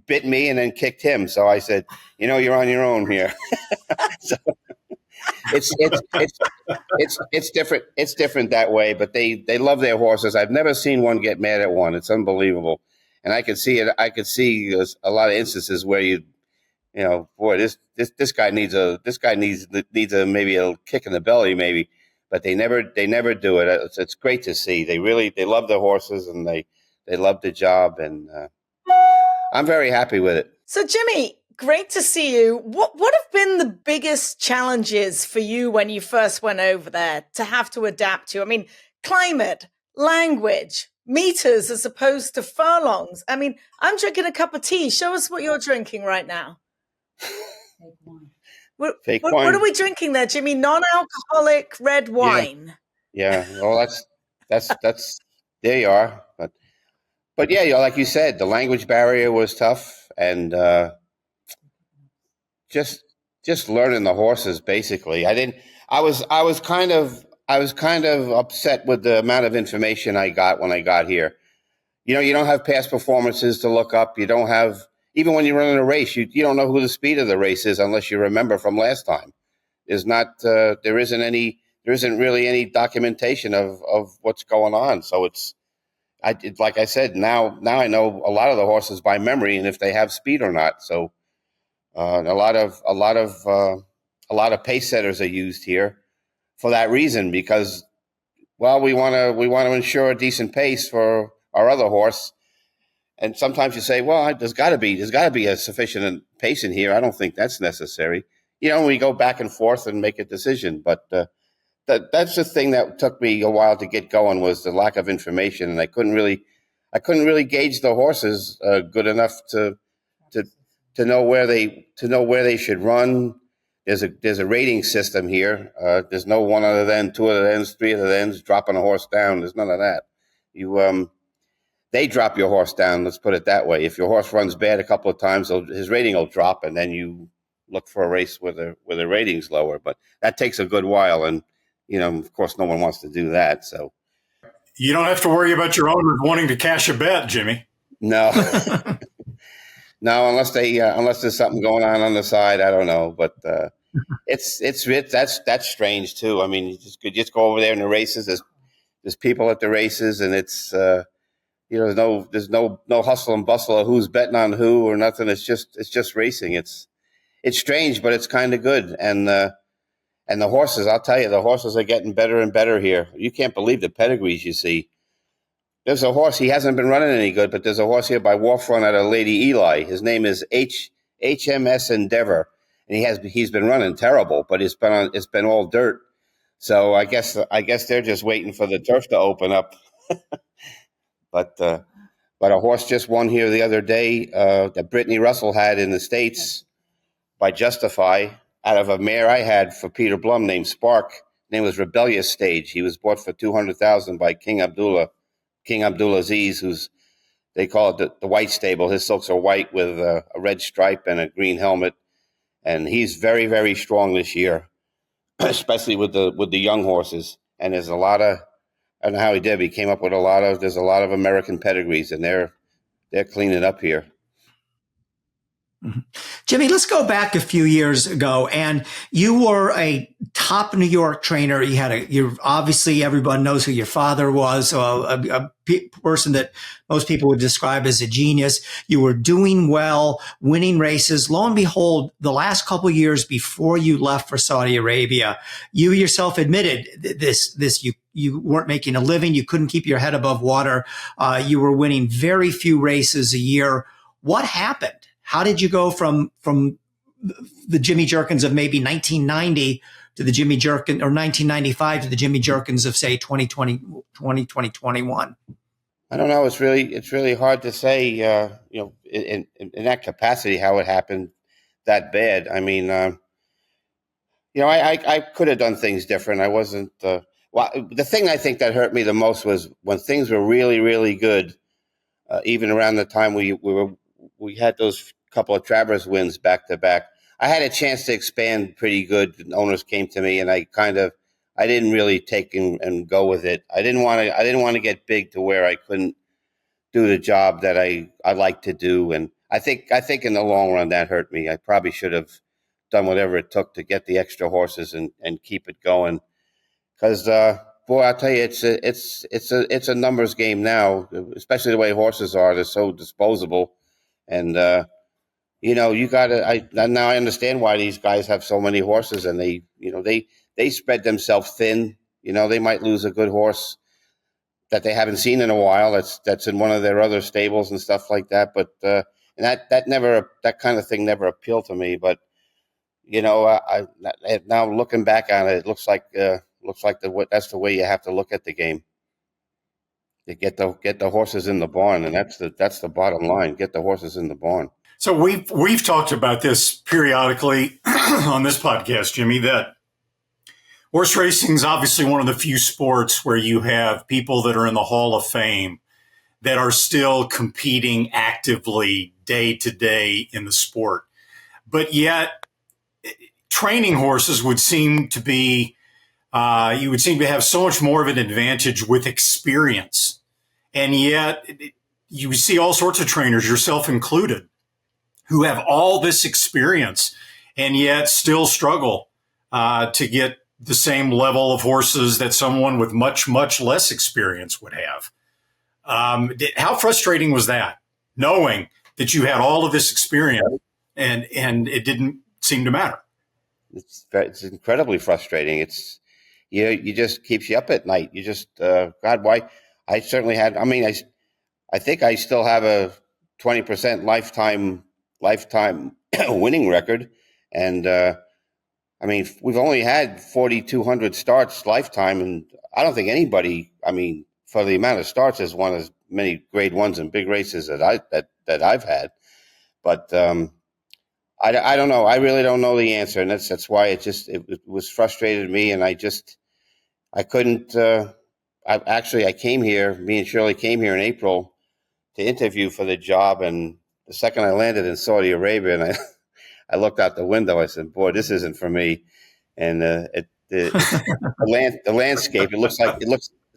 Speaker 10: bit me and then kicked him. So I said, you're on your own here. So it's different. It's different that way, but they love their horses. I've never seen one get mad at one. It's unbelievable. And I could see it. I could see a lot of instances where boy, this guy needs maybe a kick in the belly, maybe, but they never do it. It's great to see. They love their horses, and they love the job, and I'm very happy with it.
Speaker 4: So, Jimmy, great to see you. What have been the biggest challenges for you when you first went over there to have to adapt to? I mean, climate, language, meters as opposed to furlongs. I mean, I'm drinking a cup of tea. Show us what you're drinking right now.
Speaker 10: Fake
Speaker 4: What
Speaker 10: wine.
Speaker 4: are we drinking there, Jimmy? Non-alcoholic red wine.
Speaker 10: Yeah. Well, that's there you are. But yeah, like you said, the language barrier was tough, and just learning the horses basically. I was kind of upset with the amount of information I got when I got here. You don't have past performances to look up. You don't have, even when you're running a race, you don't know who the speed of the race is unless you remember from last time. There isn't really any documentation of what's going on. So like I said, now I know a lot of the horses by memory and if they have speed or not. So a lot of pace setters are used here for that reason, because, well, we want to ensure a decent pace for our other horse. And sometimes you say, well, there's got to be a sufficient pace in here. I don't think that's necessary. We go back and forth and make a decision. But that's the thing that took me a while to get going, was the lack of information, and I couldn't really gauge the horses good enough to know where they should run. There's a rating system here. There's no one other than, two other ends, three other ends, dropping a horse down. There's none of that. They drop your horse down. Let's put it that way. If your horse runs bad a couple of times, his rating will drop, and then you look for a race where the rating's lower. But that takes a good while, and of course, no one wants to do that. So
Speaker 3: you don't have to worry about your owners wanting to cash a bet, Jimmy.
Speaker 10: No, no, unless there's something going on the side. I don't know, but that's strange too. I mean, you just go over there in the races. There's people at the races, and it's there's no hustle and bustle of who's betting on who or nothing. It's just racing. It's strange, but it's kind of good. And the horses, I'll tell you, the horses are getting better and better here. You can't believe the pedigrees you see. There's a horse, he hasn't been running any good, but there's a horse here by Warfront out of Lady Eli. His name is HMS Endeavor, and he's been running terrible, but it's been all dirt. So I guess they're just waiting for the turf to open up. But a horse just won here the other day that Brittany Russell had in the States by Justify, out of a mare I had for Peter Blum named Spark. His name was Rebellious Stage. He was bought for $200,000 by King Abdulaziz, who's, they call it the white stable. His silks are white with a red stripe and a green helmet, and he's very, very strong this year, especially with the young horses. And there's a lot of, I don't know how he did, but he came up with there's a lot of American pedigrees, and they're cleaning up here.
Speaker 2: Jimmy, let's go back a few years ago, and you were a top New York trainer. You obviously, everyone knows who your father was, a person that most people would describe as a genius. You were doing well, winning races. Lo and behold, the last couple of years before you left for Saudi Arabia, you yourself admitted you weren't making a living. You couldn't keep your head above water. You were winning very few races a year. What happened? How did you go from the Jimmy Jerkens of maybe 1990 to the Jimmy Jerkens, or 1995 to the Jimmy Jerkens of, say, 2021?
Speaker 10: I don't know. It's really hard to say, in that capacity, how it happened that bad. I mean, I could have done things different. I wasn't, the thing I think that hurt me the most was when things were really, really good, even around the time we had those couple of Travers wins back to back. I had a chance to expand pretty good. Owners came to me, and I didn't really take and go with it. I didn't want to get big to where I couldn't do the job that I like to do. And I think in the long run that hurt me. I probably should have done whatever it took to get the extra horses and keep it going. Because boy, I'll tell you, it's a numbers game now, especially the way horses are. They're so disposable. And, you gotta, now I understand why these guys have so many horses, and they spread themselves thin. They might lose a good horse that they haven't seen in a while. That's in one of their other stables and stuff like that. But, and that kind of thing never appealed to me. But I now looking back on it, it looks like that's the way you have to look at the game. You get the horses in the barn, and that's the bottom line. Get the horses in the barn.
Speaker 3: So we've talked about this periodically on this podcast, Jimmy, that horse racing is obviously one of the few sports where you have people that are in the Hall of Fame that are still competing actively day to day in the sport. But yet training horses would seem to be, you would seem to have so much more of an advantage with experience. And yet you see all sorts of trainers, yourself included, who have all this experience and yet still struggle to get the same level of horses that someone with much, much less experience would have. How frustrating was that, knowing that you had all of this experience and it didn't seem to matter?
Speaker 10: It's incredibly frustrating. It's you just keeps you up at night. You just God, why? I certainly had. I mean, I think I still have a 20% lifetime winning record, and I mean, we've only had 4,200 starts lifetime, and I don't think anybody, I mean, for the amount of starts, has won as many grade ones and big races that I've had. But I don't know. I really don't know the answer, and that's why it was frustrated me, and I couldn't. I came here. Me and Shirley came here in April to interview for the job, and the second I landed in Saudi Arabia, and I looked out the window, I said, "Boy, this isn't for me." And the landscape, it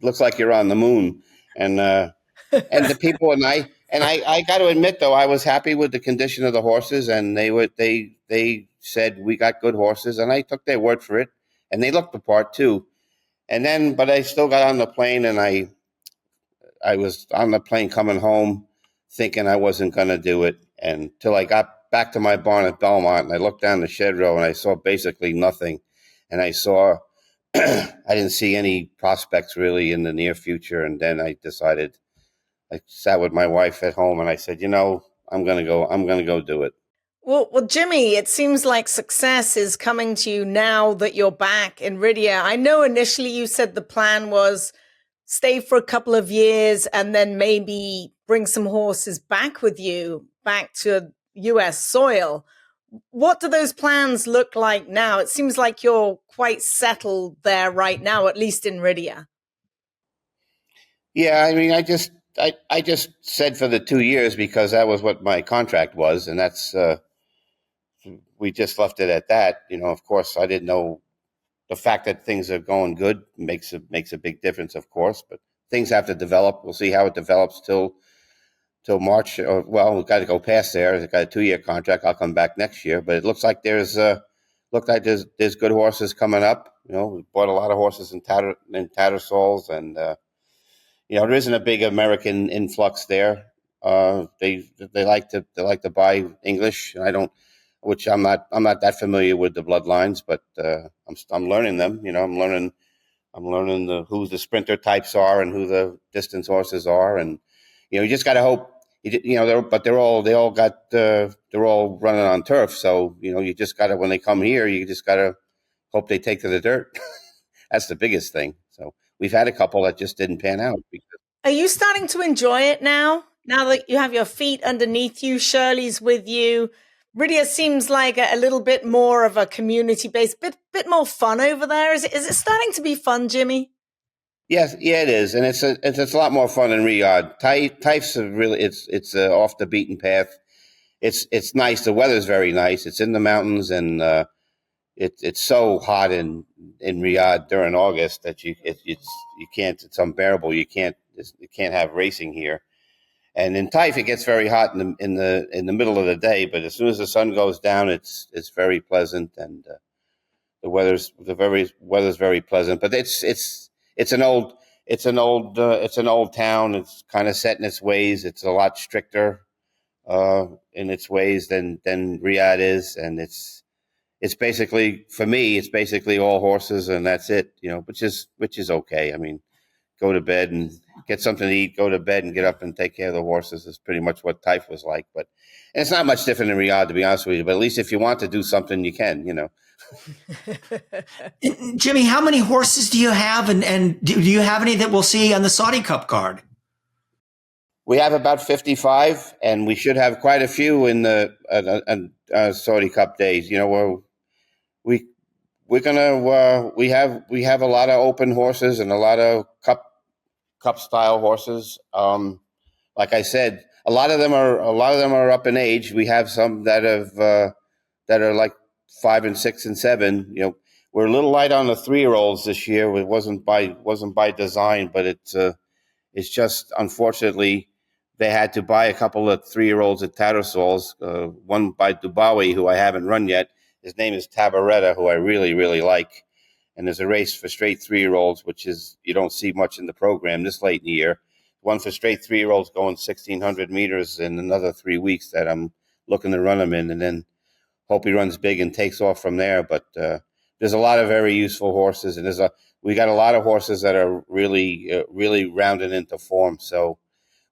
Speaker 10: looks like you're on the moon, and the people and I got to admit, though, I was happy with the condition of the horses, and they said we got good horses, and I took their word for it, and they looked the part too. And then, but I still got on the plane, and I was on the plane coming home, thinking I wasn't going to do it, until I got back to my barn at Belmont, and I looked down the shed row, and I saw basically nothing, and I didn't see any prospects really in the near future, and then I decided. I sat with my wife at home, and I said, I'm going to go do it.
Speaker 4: Well, Jimmy, it seems like success is coming to you now that you're back in Rydia. I know initially you said the plan was stay for a couple of years and then maybe bring some horses back with you, back to U.S. soil. What do those plans look like now? It seems like you're quite settled there right now, at least in Rydia.
Speaker 10: Yeah, I mean, I just said for the 2 years because that was what my contract was, and that's we just left it at that. Of course, I didn't know the fact that things are going good makes a big difference, of course, but things have to develop. We'll see how it develops till March. Well, we've got to go past there. I've got a 2-year contract. I'll come back next year, but it looks like there's good horses coming up. We bought a lot of horses in Tattersalls, and there isn't a big American influx there. They like to buy English, and I don't, which I'm not that familiar with the bloodlines, but I'm learning them. I'm learning who the sprinter types are and who the distance horses are, and you just got to hope. They're all running on turf, so you just got to, when they come here, you just got to hope they take to the dirt. That's the biggest thing. So we've had a couple that just didn't pan out.
Speaker 4: Are you starting to enjoy it now? Now that you have your feet underneath you, Shirley's with you. Rydia seems like a little bit more of a community-based, bit more fun over there. Is it starting to be fun, Jimmy?
Speaker 10: Yes, yeah, it is, and it's a lot more fun than Riyadh. Taif's really it's off the beaten path. It's nice. The weather's very nice. It's in the mountains, and it's so hot in Riyadh during August that you can't. It's unbearable. You can't have racing here. And in Taif, it gets very hot in the middle of the day, but as soon as the sun goes down, it's very pleasant, and the weather's very pleasant. But it's an old town. It's kind of set in its ways. It's a lot stricter in its ways than Riyadh is, and it's basically, for me, it's basically all horses, and that's it. Which is okay. I mean, go to bed and get something to eat, go to bed and get up and take care of the horses is pretty much what Taif was like. But and it's not much different in Riyadh, to be honest with you. But at least if you want to do something, you can,
Speaker 2: Jimmy, how many horses do you have? And do you have any that we'll see on the Saudi Cup card?
Speaker 10: We have about 55, and we should have quite a few in the Saudi Cup days. We have a lot of open horses and a lot of cup style horses. Like I said, a lot of them are up in age. We have some that are like 5 and 6 and 7. We're a little light on the 3-year-olds this year. It wasn't by design, but it's just unfortunately they had to buy a couple of 3-year-olds at Tattersalls. One by Dubawi, who I haven't run yet. His name is Tabaretta, who I really, really like. And there's a race for straight 3-year-olds, which is you don't see much in the program this late in the year. One for straight 3-year-olds going 1,600 meters in another 3 weeks that I'm looking to run him in, and then hope he runs big and takes off from there. But there's a lot of very useful horses, and we got a lot of horses that are really, really rounding into form. So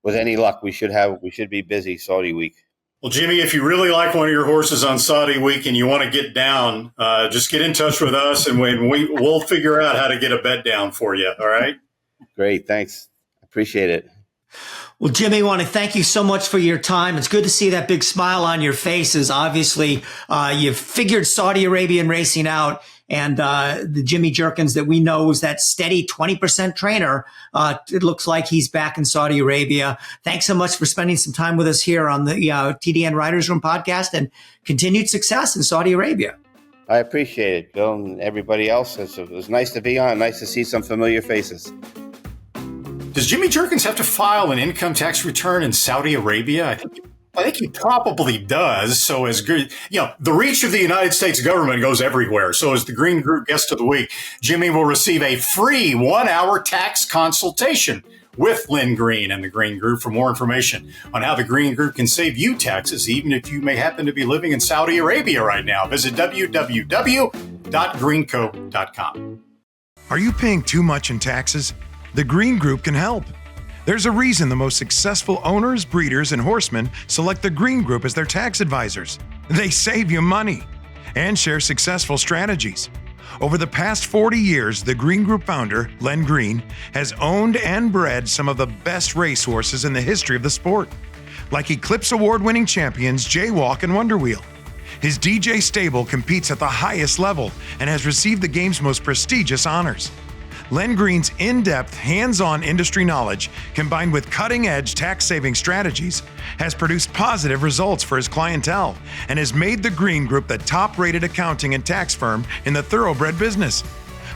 Speaker 10: with any luck, we should be busy Saudi week.
Speaker 3: Well, Jimmy, if you really like one of your horses on Saudi week and you want to get down, just get in touch with us, and we'll figure out how to get a bet down for you. All right?
Speaker 10: Great. Thanks. Appreciate it.
Speaker 2: Well, Jimmy, I want to thank you so much for your time. It's good to see that big smile on your faces. Obviously, you've figured Saudi Arabian racing out, and the Jimmy Jerkens that we know is that steady 20% trainer. It looks like he's back in Saudi Arabia. Thanks so much for spending some time with us here on the TDN Writers Room podcast, and continued success in Saudi Arabia.
Speaker 10: I appreciate it, Bill, and everybody else. It was nice to be on. Nice to see some familiar faces.
Speaker 3: Does Jimmy Jerkens have to file an income tax return in Saudi Arabia? I think he probably does. So as good, the reach of the United States government goes everywhere. So as the Green Group Guest of the Week, Jimmy will receive a free 1-hour tax consultation with Lynn Green and the Green Group. For more information on how the Green Group can save you taxes, even if you may happen to be living in Saudi Arabia right now, visit www.greenco.com.
Speaker 11: Are you paying too much in taxes? The Green Group can help. There's a reason the most successful owners, breeders, and horsemen select the Green Group as their tax advisors. They save you money and share successful strategies. Over the past 40 years, the Green Group founder, Len Green, has owned and bred some of the best racehorses in the history of the sport, like Eclipse Award-winning champions Jaywalk and Wonderwheel. His DJ stable competes at the highest level and has received the game's most prestigious honors. Len Green's in-depth, hands-on industry knowledge, combined with cutting-edge tax-saving strategies, has produced positive results for his clientele and has made the Green Group the top-rated accounting and tax firm in the thoroughbred business.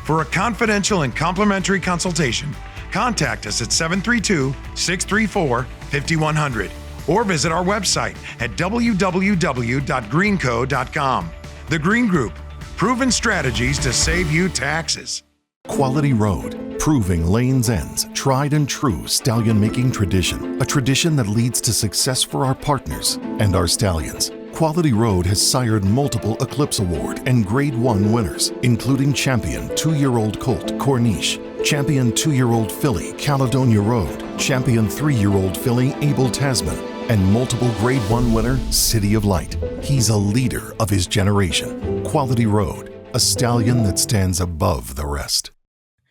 Speaker 11: For a confidential and complimentary consultation, contact us at 732-634-5100 or visit our website at www.greenco.com. The Green Group, proven strategies to save you taxes.
Speaker 12: Quality Road, proving Lane's End's tried and true stallion making tradition, a tradition that leads to success for our partners and our stallions. Quality Road has sired multiple Eclipse Award and Grade 1 winners, including champion 2-year-old colt Corniche, champion 2-year-old filly Caledonia Road, champion 3-year-old filly Abel Tasman, and multiple Grade 1 winner City of Light. He's a leader of his generation. Quality Road, a stallion that stands above the rest.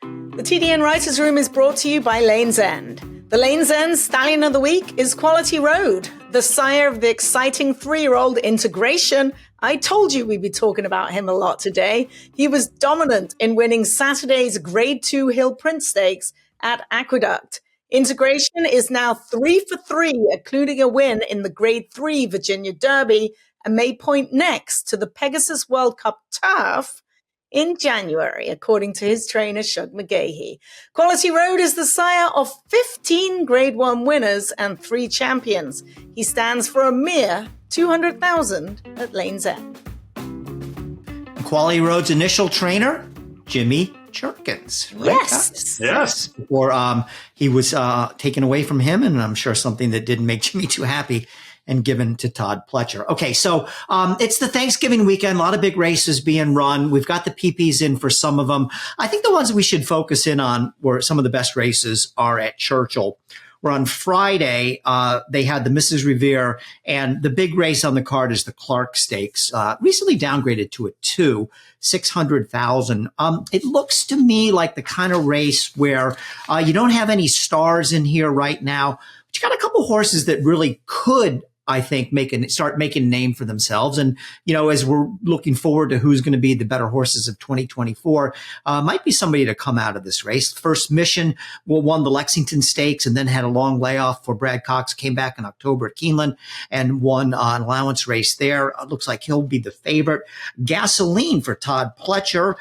Speaker 4: The TDN Writers Room is brought to you by Lane's End. The Lane's End Stallion of the Week is Quality Road, the sire of the exciting 3-year-old Integration. I told you we'd be talking about him a lot today. He was dominant in winning Saturday's Grade 2 Hill Prince Stakes at Aqueduct. Integration is now 3 for 3, including a win in the Grade 3 Virginia Derby, and may point next to the Pegasus World Cup Turf in January, according to his trainer, Shug McGahey. Quality Road is the sire of 15 Grade 1 winners and 3 champions. He stands for a mere $200,000 at Lane's End.
Speaker 2: Quality Road's initial trainer, Jimmy Jerkens. Right?
Speaker 4: Yes.
Speaker 2: Before he was taken away from him, and I'm sure something that didn't make Jimmy too happy and given to Todd Pletcher. Okay, so it's the Thanksgiving weekend, a lot of big races being run. We've got the PPs in for some of them. I think the ones that we should focus in on where some of the best races are at Churchill. Where on Friday, they had the Mrs. Revere, and the big race on the card is the Clark Stakes, recently downgraded to a 2, 600,000. It looks to me like the kind of race where you don't have any stars in here right now, but you got a couple horses that really could, I think, start making a name for themselves. And, as we're looking forward to who's going to be the better horses of 2024, might be somebody to come out of this race. First Mission won the Lexington Stakes and then had a long layoff for Brad Cox, came back in October at Keeneland and won an allowance race there. It looks like he'll be the favorite. Gasoline for Todd Pletcher.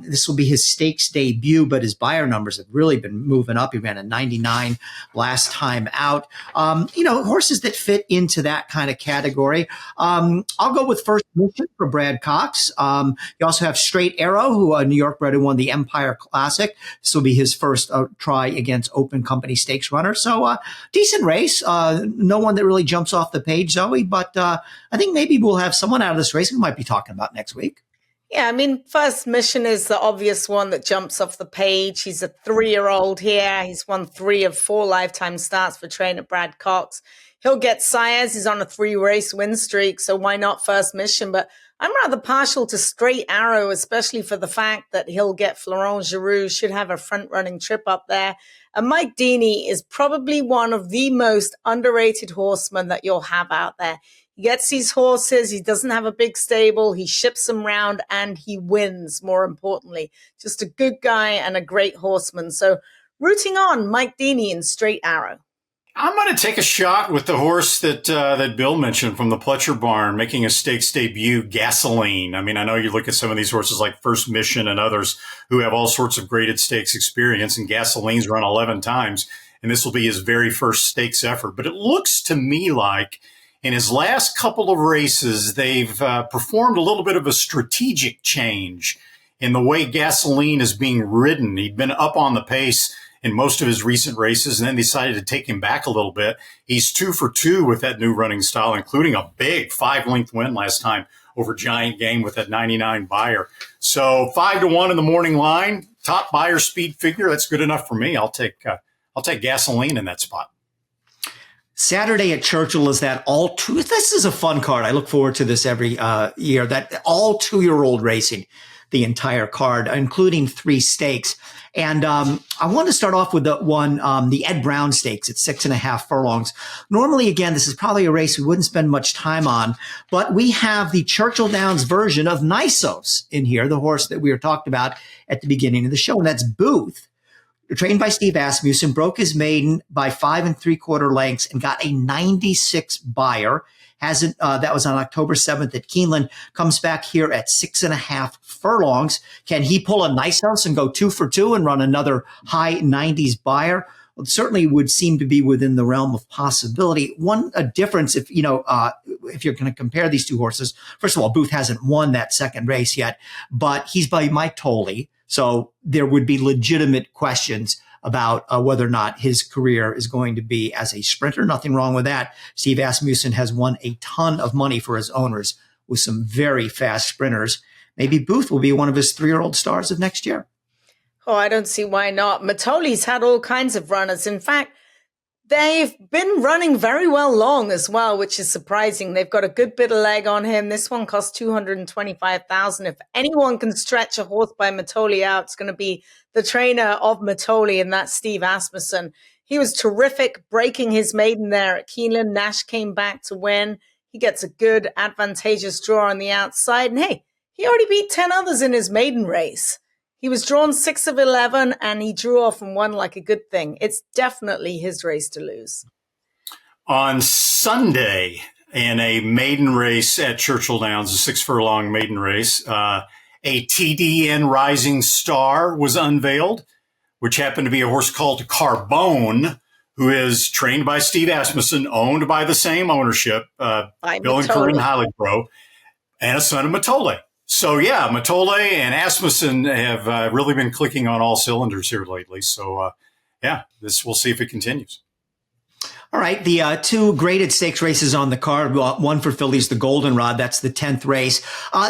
Speaker 2: This will be his stakes debut, but his buyer numbers have really been moving up. He ran a 99 last time out. Horses that fit into that kind of category. I'll go with First Mission for Brad Cox. You also have Straight Arrow, who New York bred, who won the Empire Classic. This will be his first try against Open Company Stakes runner. So decent race. No one that really jumps off the page, Zoe, but I think maybe we'll have someone out of this race we might be talking about next week.
Speaker 4: Yeah, First Mission is the obvious one that jumps off the page. He's a 3-year-old here. He's won 3 of 4 lifetime starts for trainer Brad Cox. He'll get sires. He's on a 3-race win streak, so why not First Mission? But I'm rather partial to Straight Arrow, especially for the fact that he'll get Florent Giroux, should have a front-running trip up there. And Mike Deeney is probably one of the most underrated horsemen that you'll have out there. He gets these horses. He doesn't have a big stable. He ships them around and he wins, more importantly. Just a good guy and a great horseman. So rooting on Mike Deeney in Straight Arrow.
Speaker 3: I'm going to take a shot with the horse that Bill mentioned from the Pletcher barn, making a stakes debut, Gasoline. I know you look at some of these horses like First Mission and others who have all sorts of graded stakes experience, and Gasoline's run 11 times, and this will be his very first stakes effort. But it looks to me like in his last couple of races, they've performed a little bit of a strategic change in the way Gasoline is being ridden. He'd been up on the pace in most of his recent races, and then decided to take him back a little bit. He's 2 for 2 with that new running style, including a big 5-length win last time over Giant Game with that 99 buyer. So 5-1 in the morning line, top buyer speed figure. That's good enough for me. I'll take Gasoline in that spot.
Speaker 2: Saturday at Churchill is that this is a fun card. I look forward to this every year, that all 2-year-old racing, the entire card, including 3 stakes. And I want to start off with the Ed Brown Stakes at 6.5 furlongs. Normally, again, this is probably a race we wouldn't spend much time on, but we have the Churchill Downs version of Nysos in here, the horse that we were talking about at the beginning of the show, and that's Booth. Trained by Steve Asmussen, broke his maiden by 5 3/4 lengths and got a 96 buyer. That was on October 7th at Keeneland, comes back here at 6.5 furlongs. Can he pull a Nysos and go 2 for 2 and run another high 90s buyer? Well, it certainly would seem to be within the realm of possibility. A difference if you're going to compare these two horses, first of all, Booth hasn't won that second race yet, but he's by Matoli. So there would be legitimate questions about whether or not his career is going to be as a sprinter. Nothing wrong with that. Steve Asmussen has won a ton of money for his owners with some very fast sprinters. Maybe Booth will be one of his 3-year-old stars of next year.
Speaker 4: Oh, I don't see why not. Matoli's had all kinds of runners. In fact, they've been running very well long as well, which is surprising. They've got a good bit of leg on him. This one costs $225,000. If anyone can stretch a horse by Matoli out, it's going to be the trainer of Matoli, and that's Steve Asmussen. He was terrific breaking his maiden there at Keeneland. Nash came back to win. He gets a good, advantageous draw on the outside. And hey, he already beat 10 others in his maiden race. He was drawn 6 of 11, and he drew off and won like a good thing. It's definitely his race to lose.
Speaker 3: On Sunday, in a maiden race at Churchill Downs, a 6-furlong maiden race, a TDN Rising Star was unveiled, which happened to be a horse called Carbone, who is trained by Steve Asmussen, owned by the same ownership, Bill and Corinne Heiligro, and a son of Matoli. So, yeah, Matoli and Asmussen have really been clicking on all cylinders here lately. So, we'll see if it continues.
Speaker 2: All right, the two graded stakes races on the card. One for fillies, the Goldenrod. That's the 10th race.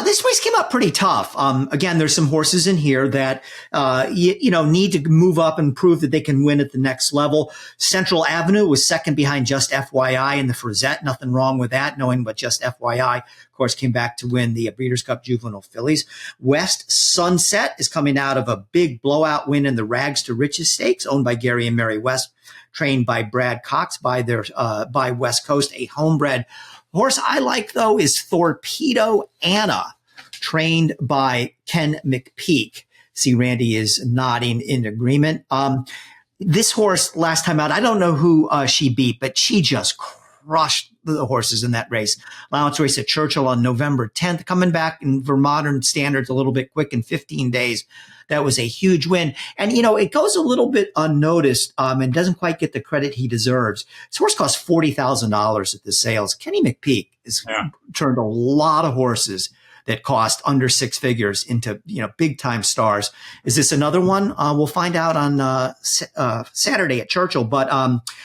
Speaker 2: This race came out pretty tough. Again, there's some horses in here that need to move up and prove that they can win at the next level. Central Avenue was second behind Just FYI in the Frizette. Nothing wrong with that, knowing what Just FYI, of course, came back to win the Breeders' Cup Juvenile Fillies. West Sunset is coming out of a big blowout win in the Rags to Riches Stakes, owned by Gary and Mary West, trained by Brad Cox by West Coast. A homebred horse I like, though, is Torpedo Anna, trained by Ken McPeak. See, Randy is nodding in agreement. This horse last time out, I don't know who she beat, but she just crushed the horses in that race. Allowance race at Churchill on November 10th, coming back for modern standards a little bit quick in 15 days. That was a huge win. And, it goes a little bit unnoticed and doesn't quite get the credit he deserves. This horse cost $40,000 at the sales. Kenny McPeak has turned a lot of horses that cost under six figures into, big time stars. Is this another one? We'll find out on Saturday at Churchill. But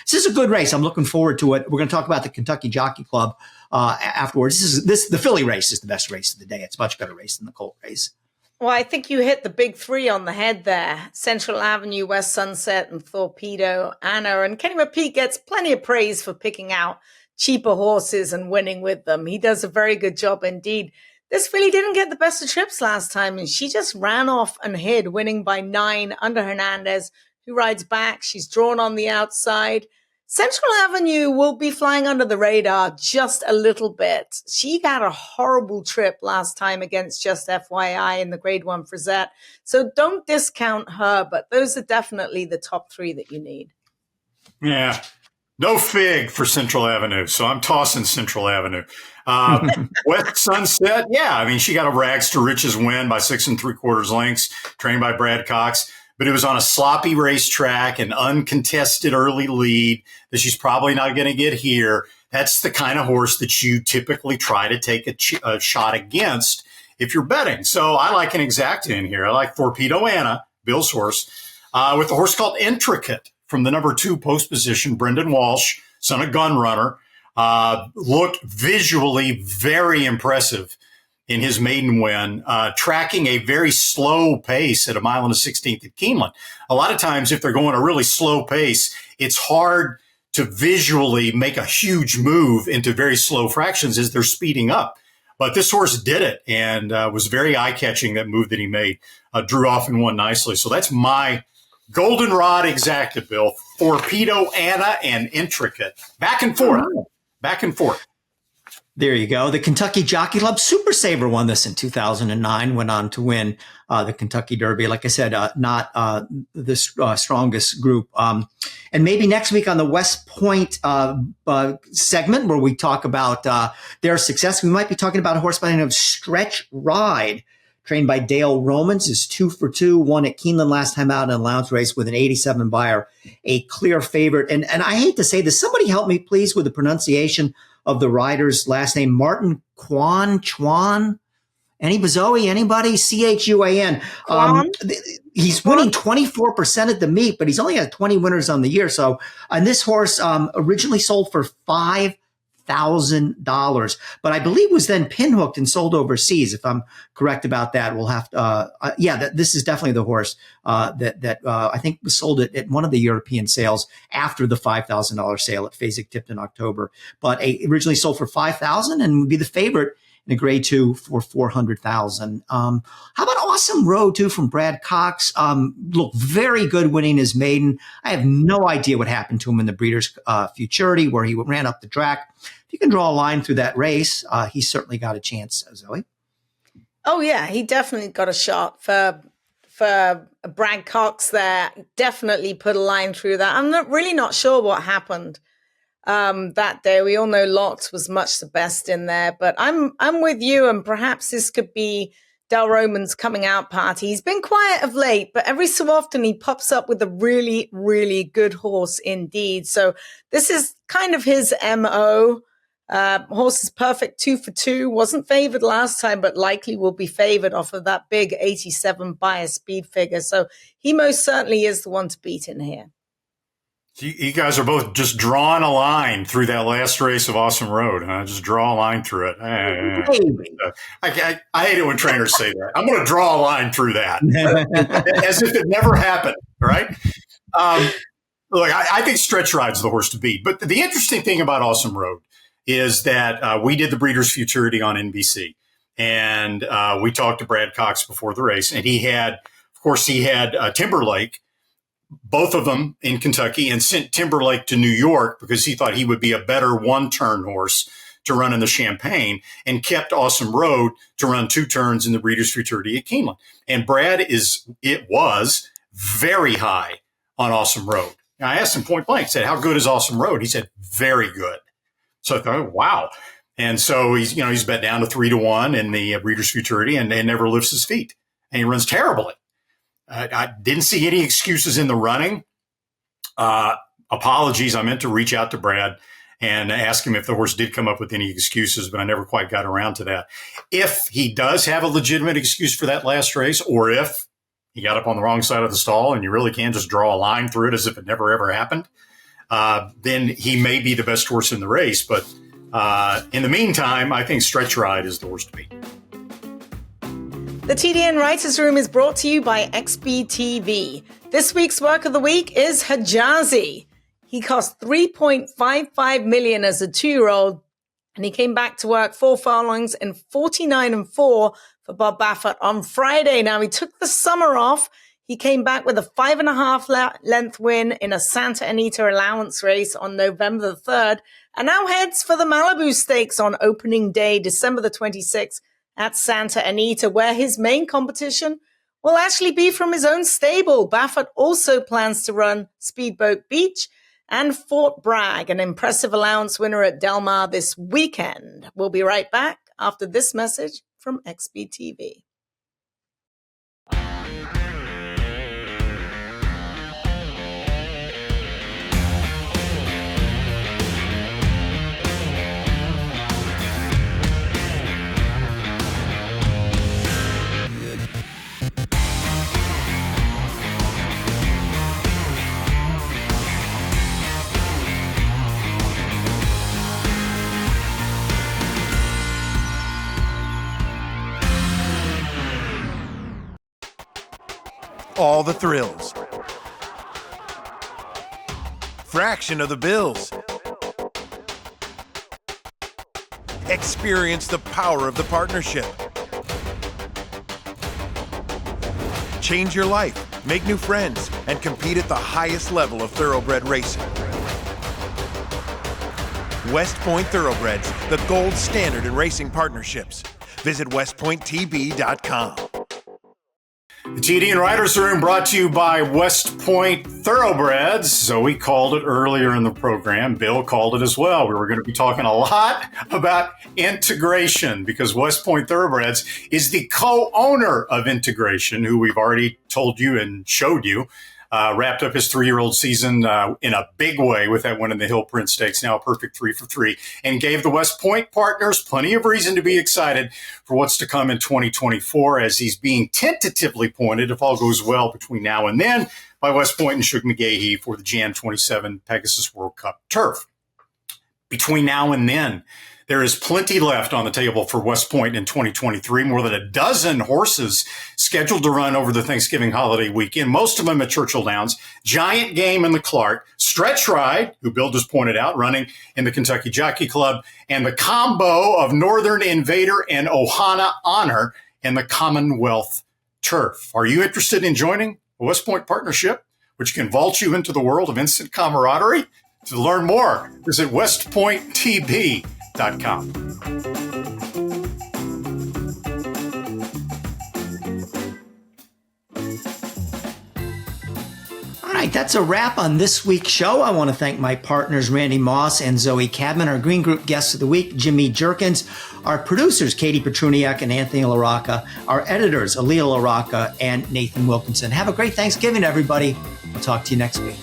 Speaker 2: this is a good race. I'm looking forward to it. We're going to talk about the Kentucky Jockey Club afterwards. The filly race is the best race of the day. It's a much better race than the colt race.
Speaker 4: Well, I think you hit the big three on the head there. Central Avenue, West Sunset, and Torpedo Anna. And Kenny McPeak gets plenty of praise for picking out cheaper horses and winning with them. He does a very good job indeed. This filly didn't get the best of trips last time, and she just ran off and hid, winning by 9 under Hernandez, who rides back. She's drawn on the outside. Central Avenue will be flying under the radar just a little bit. She got a horrible trip last time against Just FYI in the Grade 1 Frizette. So don't discount her, but those are definitely the top three that you need. Yeah.
Speaker 3: No fig for Central Avenue, so I'm tossing Central Avenue. West Sunset, she got a Rags to Riches win by 6 3/4 lengths, trained by Brad Cox. But it was on a sloppy racetrack, an uncontested early lead that she's probably not going to get here. That's the kind of horse that you typically try to take a shot against if you're betting. So I like an exacta in here. I like Torpedo Anna, Bill's horse, with a horse called Intricate from the number 2 post position, Brendan Walsh, son of Gunrunner. Looked visually very impressive in his maiden win, tracking a very slow pace at 1 1/16 at Keeneland. A lot of times, if they're going a really slow pace, it's hard to visually make a huge move into very slow fractions as they're speeding up. But this horse did it and was very eye-catching, that move that he made. Drew off and won nicely. So that's my Goldenrod exacta, Bill. Torpedo Anna and Intricate. Back and forth. Back and forth.
Speaker 2: There you go. The Kentucky Jockey Club Super Saver won this in 2009, went on to win the Kentucky Derby. Like I said, not the strongest group. And maybe next week on the West Point segment where we talk about their success, we might be talking about a horse by the name of Stretch Ride, trained by Dale Romans, is 2 for 2, won at Keeneland last time out in an allowance race with an 87 buyer, a clear favorite. And I hate to say this, somebody help me, please, with the pronunciation of the rider's last name. Martin Chuan? Anybody? Chuan. He's winning 24% at the meet, but he's only had 20 winners on the year. So, and this horse originally sold for $5,000, but I believe was then pinhooked and sold overseas. If I'm correct about that, we'll have to, this is definitely the horse that I think was sold at one of the European sales after the $5,000 sale at Fasig tipped in October, but originally sold for $5,000 and would be the favorite in a grade 2 for $400,000. How about Awesome Road too from Brad Cox? Looked very good winning his maiden. I have no idea what happened to him in the Breeders' Futurity where he ran up the track. If you can draw a line through that race, he certainly got a chance, Zoe.
Speaker 4: Oh yeah, he definitely got a shot for Brad Cox there. Definitely put a line through that. I'm really not sure what happened that day. We all know Locks was much the best in there, but I'm with you, and perhaps this could be Del Roman's coming out party. He's been quiet of late, but every so often he pops up with a really, really good horse indeed. So this is kind of his MO. Horse is perfect 2 for 2. Wasn't favored last time, but likely will be favored off of that big 87 bias speed figure. So he most certainly is the one to beat in here.
Speaker 3: You guys are both just drawing a line through that last race of Awesome Road. Just draw a line through it. I hate it when trainers say that. I'm going to draw a line through that as if it never happened, right? Look, I think Stretch Ride's the horse to beat. But the interesting thing about Awesome Road is that we did the Breeders' Futurity on NBC. And we talked to Brad Cox before the race. And he had Timberlake, both of them in Kentucky, and sent Timberlake to New York because he thought he would be a better one-turn horse to run in the Champagne, and kept Awesome Road to run 2 turns in the Breeders' Futurity at Keeneland. And Brad was very high on Awesome Road. Now, I asked him point blank, said, how good is Awesome Road? He said, very good. So I thought, oh, wow. And so he's bet down to 3-1 in the Breeders' Futurity and never lifts his feet. And he runs terribly. I didn't see any excuses in the running. Apologies. I meant to reach out to Brad and ask him if the horse did come up with any excuses, but I never quite got around to that. If he does have a legitimate excuse for that last race, or if he got up on the wrong side of the stall and you really can just draw a line through it as if it never, ever happened, then he may be the best horse in the race. But in the meantime, I think Stretch Ride is the horse to beat.
Speaker 4: The TDN Writers' Room is brought to you by XBTV. This week's work of the week is Hijazi. He cost $3.55 million as a 2-year-old, and he came back to work 4 furlongs in 49-4 for Bob Baffert on Friday. Now, he took the summer off. He came back with a 5.5 length win in a Santa Anita allowance race on November the 3rd, and now heads for the Malibu Stakes on opening day, December the 26th at Santa Anita, where his main competition will actually be from his own stable. Baffert also plans to run Speedboat Beach and Fort Bragg, an impressive allowance winner at Del Mar this weekend. We'll be right back after this message from XBTV.
Speaker 11: All the thrills. Fraction of the bills. Experience the power of the partnership. Change your life, make new friends, and compete at the highest level of thoroughbred racing. West Point Thoroughbreds, the gold standard in racing partnerships. Visit westpointtb.com.
Speaker 3: The TDN Writers' Room brought to you by West Point Thoroughbreds. So we called it earlier in the program. Bill called it as well. We were going to be talking a lot about integration because West Point Thoroughbreds is the co-owner of Integration, who we've already told you and showed you. Wrapped up his 3-year-old season in a big way with that win in the Hill Prince Stakes, now a perfect 3 for 3, and gave the West Point partners plenty of reason to be excited for what's to come in 2024, as he's being tentatively pointed, if all goes well between now and then, by West Point and Shug McGahee for the Jan 27 Pegasus World Cup turf. Between now and then, there is plenty left on the table for West Point in 2023, more than a dozen horses scheduled to run over the Thanksgiving holiday weekend, most of them at Churchill Downs, Giant Game in the Clark, Stretch Ride, who Bill just pointed out, running in the Kentucky Jockey Club, and the combo of Northern Invader and Ohana Honor in the Commonwealth Turf. Are you interested in joining a West Point partnership, which can vault you into the world of instant camaraderie? To learn more, visit westpointtb.com.
Speaker 2: All right, that's a wrap on this week's show. I want to thank my partners, Randy Moss and Zoe Cadman, our Green Group guests of the week, Jimmy Jerkens, our producers, Katie Petruniak and Anthony LaRocca, our editors, Aaliyah LaRocca and Nathan Wilkinson. Have a great Thanksgiving, everybody. We'll talk to you next week.